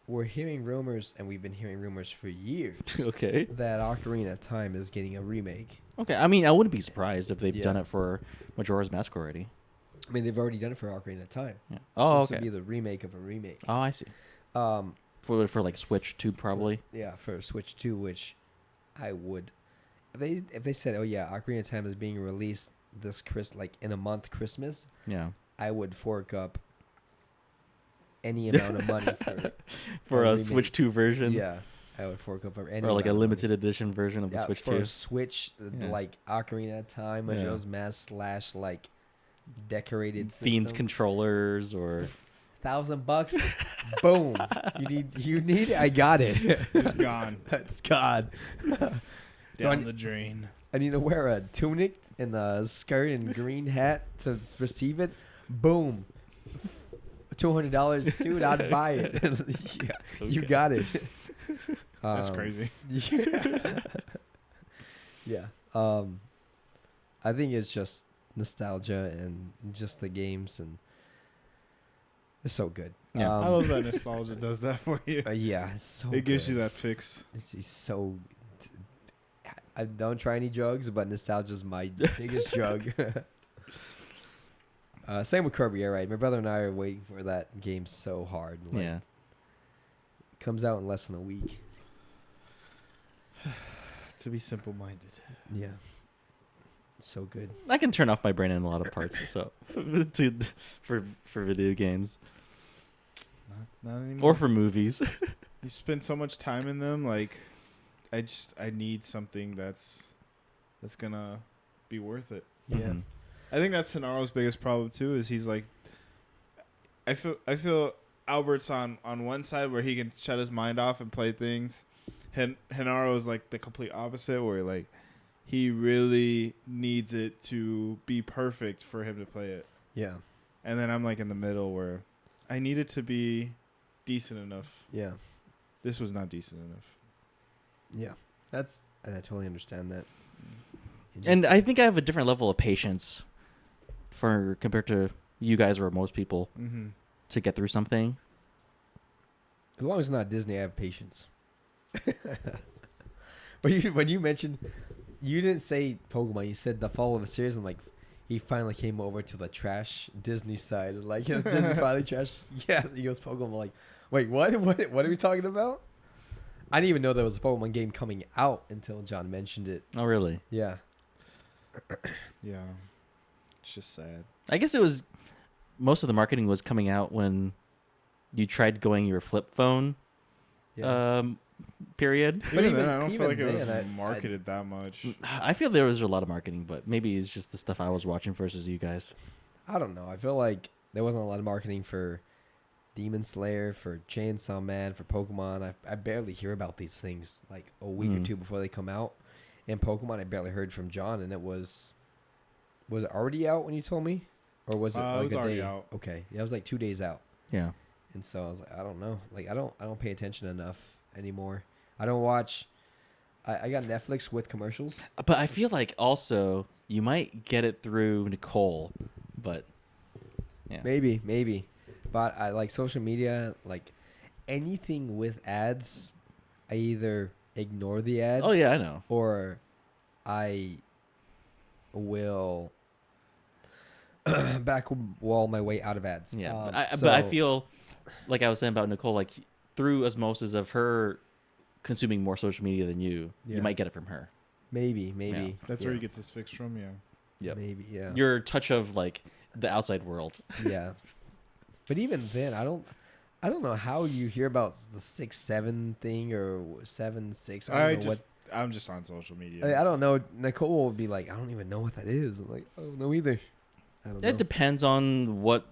Speaker 2: we're hearing rumors, and we've been hearing rumors for years
Speaker 1: Okay.
Speaker 2: that Ocarina of Time is getting a remake.
Speaker 1: Okay. I mean, I wouldn't be surprised if they've
Speaker 2: Yeah.
Speaker 1: done it for Majora's Mask already.
Speaker 2: I mean, they've already done it for Ocarina of Time.
Speaker 1: Yeah.
Speaker 2: So
Speaker 1: Oh,
Speaker 2: this
Speaker 1: okay.
Speaker 2: would be the remake of a remake.
Speaker 1: Oh, I see.
Speaker 2: Um,
Speaker 1: For like Switch 2 probably.
Speaker 2: for Switch 2, which I would. If they said, oh yeah, Ocarina of Time is being released this like in a month Christmas,
Speaker 1: Yeah.
Speaker 2: I would fork up any amount of money
Speaker 1: For a
Speaker 2: remake.
Speaker 1: Switch 2 version.
Speaker 2: Yeah, I would fork up any
Speaker 1: Or like a
Speaker 2: amount of
Speaker 1: limited
Speaker 2: money.
Speaker 1: edition version of the Switch
Speaker 2: for
Speaker 1: 2.
Speaker 2: Switch,
Speaker 1: Yeah.
Speaker 2: like Ocarina of Time,
Speaker 1: Yeah.
Speaker 2: Majora's Mask / like decorated
Speaker 1: Fiends
Speaker 2: system.
Speaker 1: controllers or
Speaker 2: $1,000, boom! You need it. I got it.
Speaker 3: Just gone
Speaker 2: It's gone.
Speaker 3: down the drain.
Speaker 2: I need to wear a tunic and a skirt and green hat to receive it. Boom. $200 suit, I'd buy it. Yeah, you
Speaker 1: Okay.
Speaker 2: got it.
Speaker 3: That's crazy.
Speaker 2: Yeah. Yeah. I think it's just nostalgia and just the games, and it's so good.
Speaker 1: Yeah.
Speaker 3: I love that nostalgia does that for you.
Speaker 2: Yeah, it's so
Speaker 3: It gives
Speaker 2: good.
Speaker 3: you that fix.
Speaker 2: It's so. I don't try any drugs, but nostalgia's my biggest drug. Same with Kirby, all right. My brother and I are waiting for that game so hard. Like,
Speaker 1: yeah.
Speaker 2: it comes out in less than a week.
Speaker 3: To be simple-minded.
Speaker 2: Yeah. It's so good.
Speaker 1: I can turn off my brain in a lot of parts so for video games
Speaker 3: Not anymore.
Speaker 1: or for movies.
Speaker 3: You spend so much time in them. Like, I need something that's gonna be worth it.
Speaker 2: Yeah.
Speaker 1: Mhm.
Speaker 3: I think that's Hanaro's biggest problem too. Is he's like, I feel Albert's on one side where he can shut his mind off and play things. Hanaro is like the complete opposite, where like he really needs it to be perfect for him to play it.
Speaker 2: Yeah.
Speaker 3: And then I'm like in the middle where I need it to be decent enough.
Speaker 2: Yeah.
Speaker 3: This was not decent enough.
Speaker 2: Yeah. And I totally understand that.
Speaker 1: And I think I have a different level of patience compared to you guys or most people
Speaker 3: Mm-hmm.
Speaker 1: to get through something.
Speaker 2: as long as it's not Disney, I have patience. But when you mentioned, you didn't say Pokemon. You said the fall of a series, and like he finally came over to the trash Disney side. Like Disney finally trash. Yeah, he goes Pokemon. I'm like, wait, what? What are we talking about? I didn't even know there was a Pokemon game coming out until John mentioned it.
Speaker 1: Oh, really?
Speaker 2: Yeah.
Speaker 3: Yeah. It's just sad.
Speaker 1: I guess it was most of the marketing was coming out when you tried going your flip phone
Speaker 2: Yeah.
Speaker 1: period.
Speaker 2: But
Speaker 3: Even then,
Speaker 2: even-
Speaker 3: I don't feel
Speaker 2: even
Speaker 3: like it was
Speaker 2: then,
Speaker 3: marketed that much.
Speaker 1: I feel there was a lot of marketing, but maybe it's just the stuff I was watching versus you guys.
Speaker 2: I don't know. I feel like there wasn't a lot of marketing for Demon Slayer, for Chainsaw Man, for Pokemon. I barely hear about these things like a week or
Speaker 1: Mhm.
Speaker 2: two before they come out. And Pokemon, I barely heard from John, and it was it already out when you told me, or was it like
Speaker 3: was
Speaker 2: a
Speaker 3: already
Speaker 2: day?
Speaker 3: out.
Speaker 2: Okay, yeah, it was like 2 days out,
Speaker 1: Yeah.
Speaker 2: and so I was like, I don't know, like I don't pay attention enough anymore. I don't watch. I got Netflix with commercials.
Speaker 1: But I feel like also you might get it through Nicole, but yeah.
Speaker 2: Maybe. But I like social media, like anything with ads, I either ignore the ads.
Speaker 1: Oh yeah, I know.
Speaker 2: Or I will back wall my way out of ads.
Speaker 1: Yeah, but I
Speaker 2: so-
Speaker 1: feel like I was saying about Nicole, like through osmosis of her consuming more social media than you,
Speaker 2: Yeah.
Speaker 1: you might get it from her.
Speaker 2: maybe.
Speaker 3: That's
Speaker 2: yeah.
Speaker 3: where he gets his fix from. Yeah.
Speaker 1: Yep.
Speaker 2: Maybe, yeah.
Speaker 1: Your touch of like the outside world.
Speaker 2: Yeah. But even then, I don't know how you hear about the 6-7 thing or 7-6. I don't know
Speaker 3: I'm just on social media.
Speaker 2: I don't know. Nicole would be like, I don't even know what that is. I'm like, I don't know either. I don't know.
Speaker 1: It depends on what,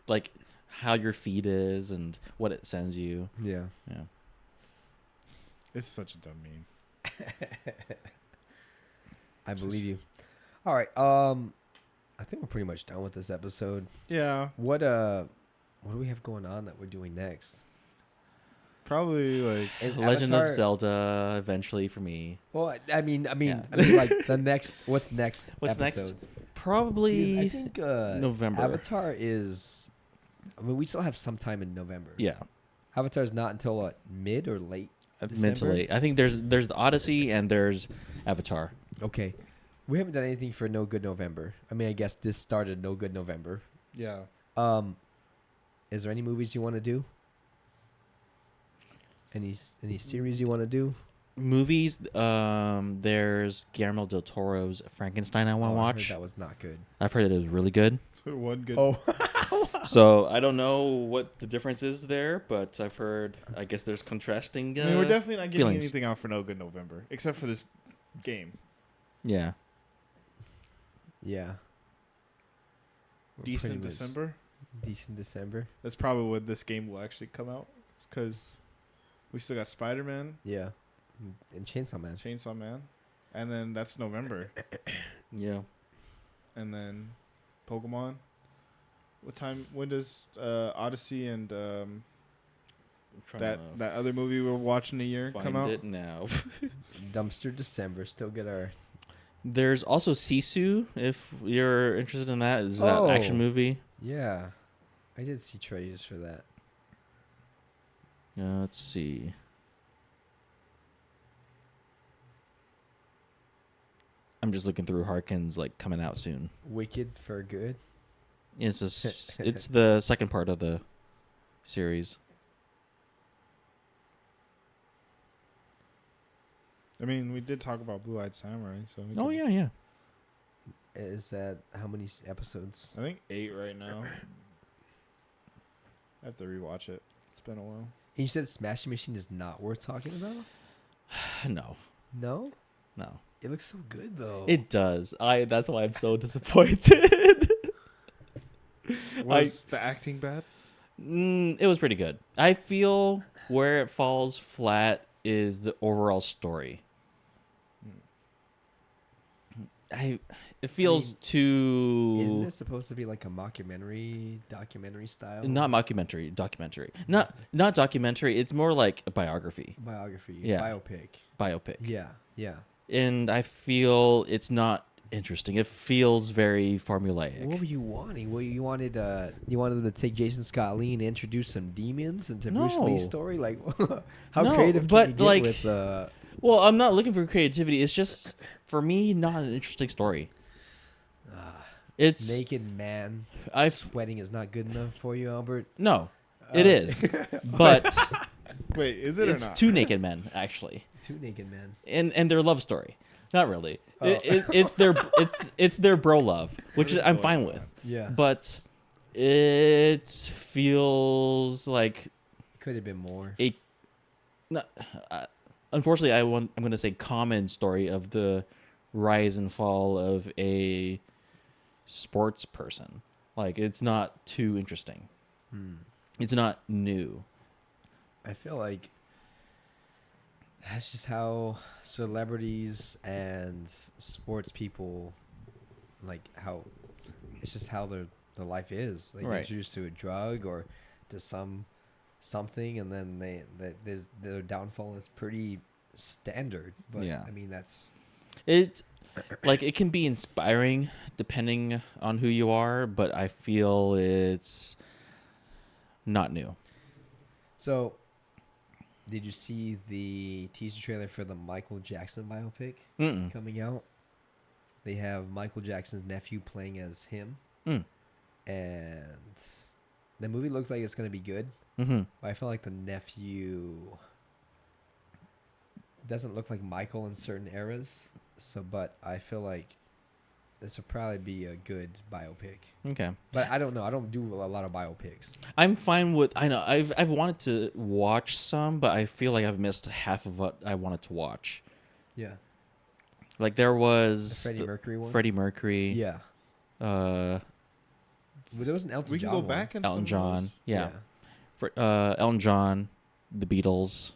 Speaker 1: like, how your feed is and what it sends you.
Speaker 2: Yeah.
Speaker 1: Yeah.
Speaker 3: It's such a dumb meme.
Speaker 2: I believe you. All right. I think we're pretty much done with this episode.
Speaker 3: Yeah.
Speaker 2: What do we have going on that we're doing next?
Speaker 3: Probably like
Speaker 2: Is
Speaker 1: Legend
Speaker 2: Avatar-
Speaker 1: of Zelda eventually for me.
Speaker 2: Well, I mean,
Speaker 1: Yeah.
Speaker 2: like the next. What's next?
Speaker 1: What's next?
Speaker 2: episode? Because
Speaker 1: Probably
Speaker 2: I think
Speaker 1: November.
Speaker 2: Avatar is. I mean, we still have some time in November.
Speaker 1: Yeah.
Speaker 2: Avatar's not until what, mid or late December?
Speaker 1: Mid to late. I think there's the Odyssey and there's Avatar.
Speaker 2: Okay. We haven't done anything for No Good November. I mean, I guess this started No Good November.
Speaker 3: Yeah.
Speaker 2: Is there any movies you want to do? Any series you want to do?
Speaker 1: Movies, there's Guillermo del Toro's Frankenstein I want to watch.
Speaker 2: I heard that was not good.
Speaker 1: I've heard it was really good.
Speaker 3: One good.
Speaker 2: Oh.
Speaker 1: So I don't know what the difference is there, but I've heard, I guess there's contrasting
Speaker 3: I mean, we're definitely not getting
Speaker 1: feelings.
Speaker 3: anything out for No Good November, except for this game.
Speaker 1: Yeah.
Speaker 2: Yeah.
Speaker 3: Decent December.
Speaker 2: Decent December.
Speaker 3: That's probably when this game will actually come out, because we still got Spider-Man,
Speaker 2: Yeah. And Chainsaw Man.
Speaker 3: Chainsaw Man, and then that's November,
Speaker 1: Yeah.
Speaker 3: and then Pokemon. What time? When does Odyssey and that other movie we're watching a year come out?
Speaker 1: Find it now.
Speaker 2: Dumpster December. Still get our...
Speaker 1: There's also Sisu, if you're interested in that. Is that action movie?
Speaker 2: Yeah. I did see trailers for that.
Speaker 1: Let's see. I'm just looking through Harkin's like coming out soon.
Speaker 2: Wicked for Good.
Speaker 1: It's it's the second part of the series.
Speaker 3: I mean, we did talk about Blue Eyed Samurai, so.
Speaker 1: Oh yeah.
Speaker 2: Is that how many episodes?
Speaker 3: I think 8 right now. I have to rewatch it. It's been a while.
Speaker 2: You said Smashing Machine is not worth talking about?
Speaker 1: No.
Speaker 2: No?
Speaker 1: No.
Speaker 2: It looks so good though.
Speaker 1: It does. That's why I'm so disappointed.
Speaker 3: Was the acting bad?
Speaker 1: It was pretty good. I feel where it falls flat is the overall story. It feels too.
Speaker 2: Isn't this supposed to be like a documentary style?
Speaker 1: Not mockumentary, documentary. Not documentary. It's more like a biography.
Speaker 2: Biography.
Speaker 1: Yeah.
Speaker 2: Biopic.
Speaker 1: Yeah.
Speaker 2: Yeah.
Speaker 1: And I feel it's not interesting. It feels very formulaic.
Speaker 2: What were you wanting? You wanted them to take Jason Scott Lee and introduce some demons into Bruce Lee's story? Like, how creative can you get with...
Speaker 1: Well, I'm not looking for creativity. It's just, for me, not an interesting story. It's
Speaker 2: naked man sweating is not good enough for you, Albert?
Speaker 1: No, it is. But
Speaker 3: wait, is it or not?
Speaker 1: It's two naked men, actually.
Speaker 2: Two naked men.
Speaker 1: And their love story. Not really. It's their bro love, which I'm fine with.
Speaker 2: Yeah.
Speaker 1: But it feels like
Speaker 2: could have been more.
Speaker 1: Unfortunately, I'm going to say common story of the rise and fall of a sports person. Like, it's not too interesting. It's not new.
Speaker 2: I feel like that's just how celebrities and sports people, like, how it's just how their life is. Like,
Speaker 1: Right.
Speaker 2: introduced to a drug or to something, and then their downfall is pretty standard. But
Speaker 1: Yeah.
Speaker 2: I mean, that's
Speaker 1: It's like, it can be inspiring depending on who you are, but I feel it's not new.
Speaker 2: so. Did you see the teaser trailer for the Michael Jackson biopic coming out? They have Michael Jackson's nephew playing as him. And the movie looks like it's going to be good. But I feel like the nephew doesn't look like Michael in certain eras. But I feel like this will probably be a good biopic.
Speaker 1: Okay.
Speaker 2: But I don't know. I don't do a lot of biopics.
Speaker 1: I'm fine with... I know. I've wanted to watch some, but I feel like I've missed half of what I wanted to watch.
Speaker 2: Yeah.
Speaker 1: Like, there was...
Speaker 2: The Freddie Mercury one?
Speaker 1: Freddie Mercury.
Speaker 2: Yeah.
Speaker 1: Uh...
Speaker 2: But there was an Elton John
Speaker 3: We can go back and
Speaker 1: Elton John. Yeah.
Speaker 2: Yeah.
Speaker 1: Elton John. The Beatles.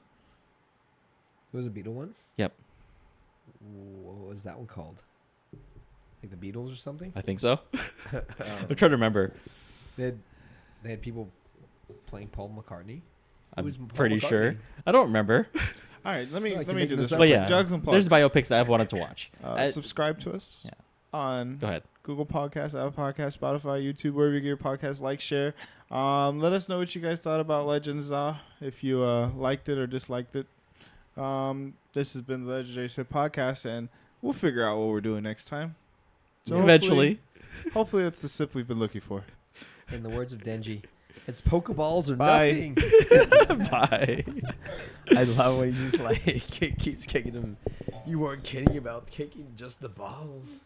Speaker 2: There was a Beatle one?
Speaker 1: Yep.
Speaker 2: What was that one called? Like the Beatles or something?
Speaker 1: I think so. I'm trying to remember.
Speaker 2: They had people playing Paul McCartney.
Speaker 1: I'm pretty sure. I don't remember.
Speaker 3: All right, let me
Speaker 2: you're
Speaker 3: do
Speaker 2: making
Speaker 3: this.
Speaker 2: this up.
Speaker 1: But yeah,
Speaker 3: Jugs and plugs.
Speaker 1: there's biopics that I've wanted to watch.
Speaker 3: Subscribe to us.
Speaker 1: Yeah.
Speaker 3: On.
Speaker 1: Go ahead.
Speaker 3: Google Podcasts, Apple Podcasts, Spotify, YouTube, wherever you get your podcasts. Like, share. Let us know what you guys thought about Legends. If you liked it or disliked it. This has been the Legendary Sip Podcast, and we'll figure out what we're doing next time. So
Speaker 1: Eventually.
Speaker 3: Hopefully it's the sip we've been looking for.
Speaker 2: In the words of Denji, it's Pokeballs or
Speaker 3: Bye.
Speaker 2: nothing.
Speaker 1: Bye.
Speaker 2: I love when he just like keeps kicking him. You weren't kidding about kicking just the balls.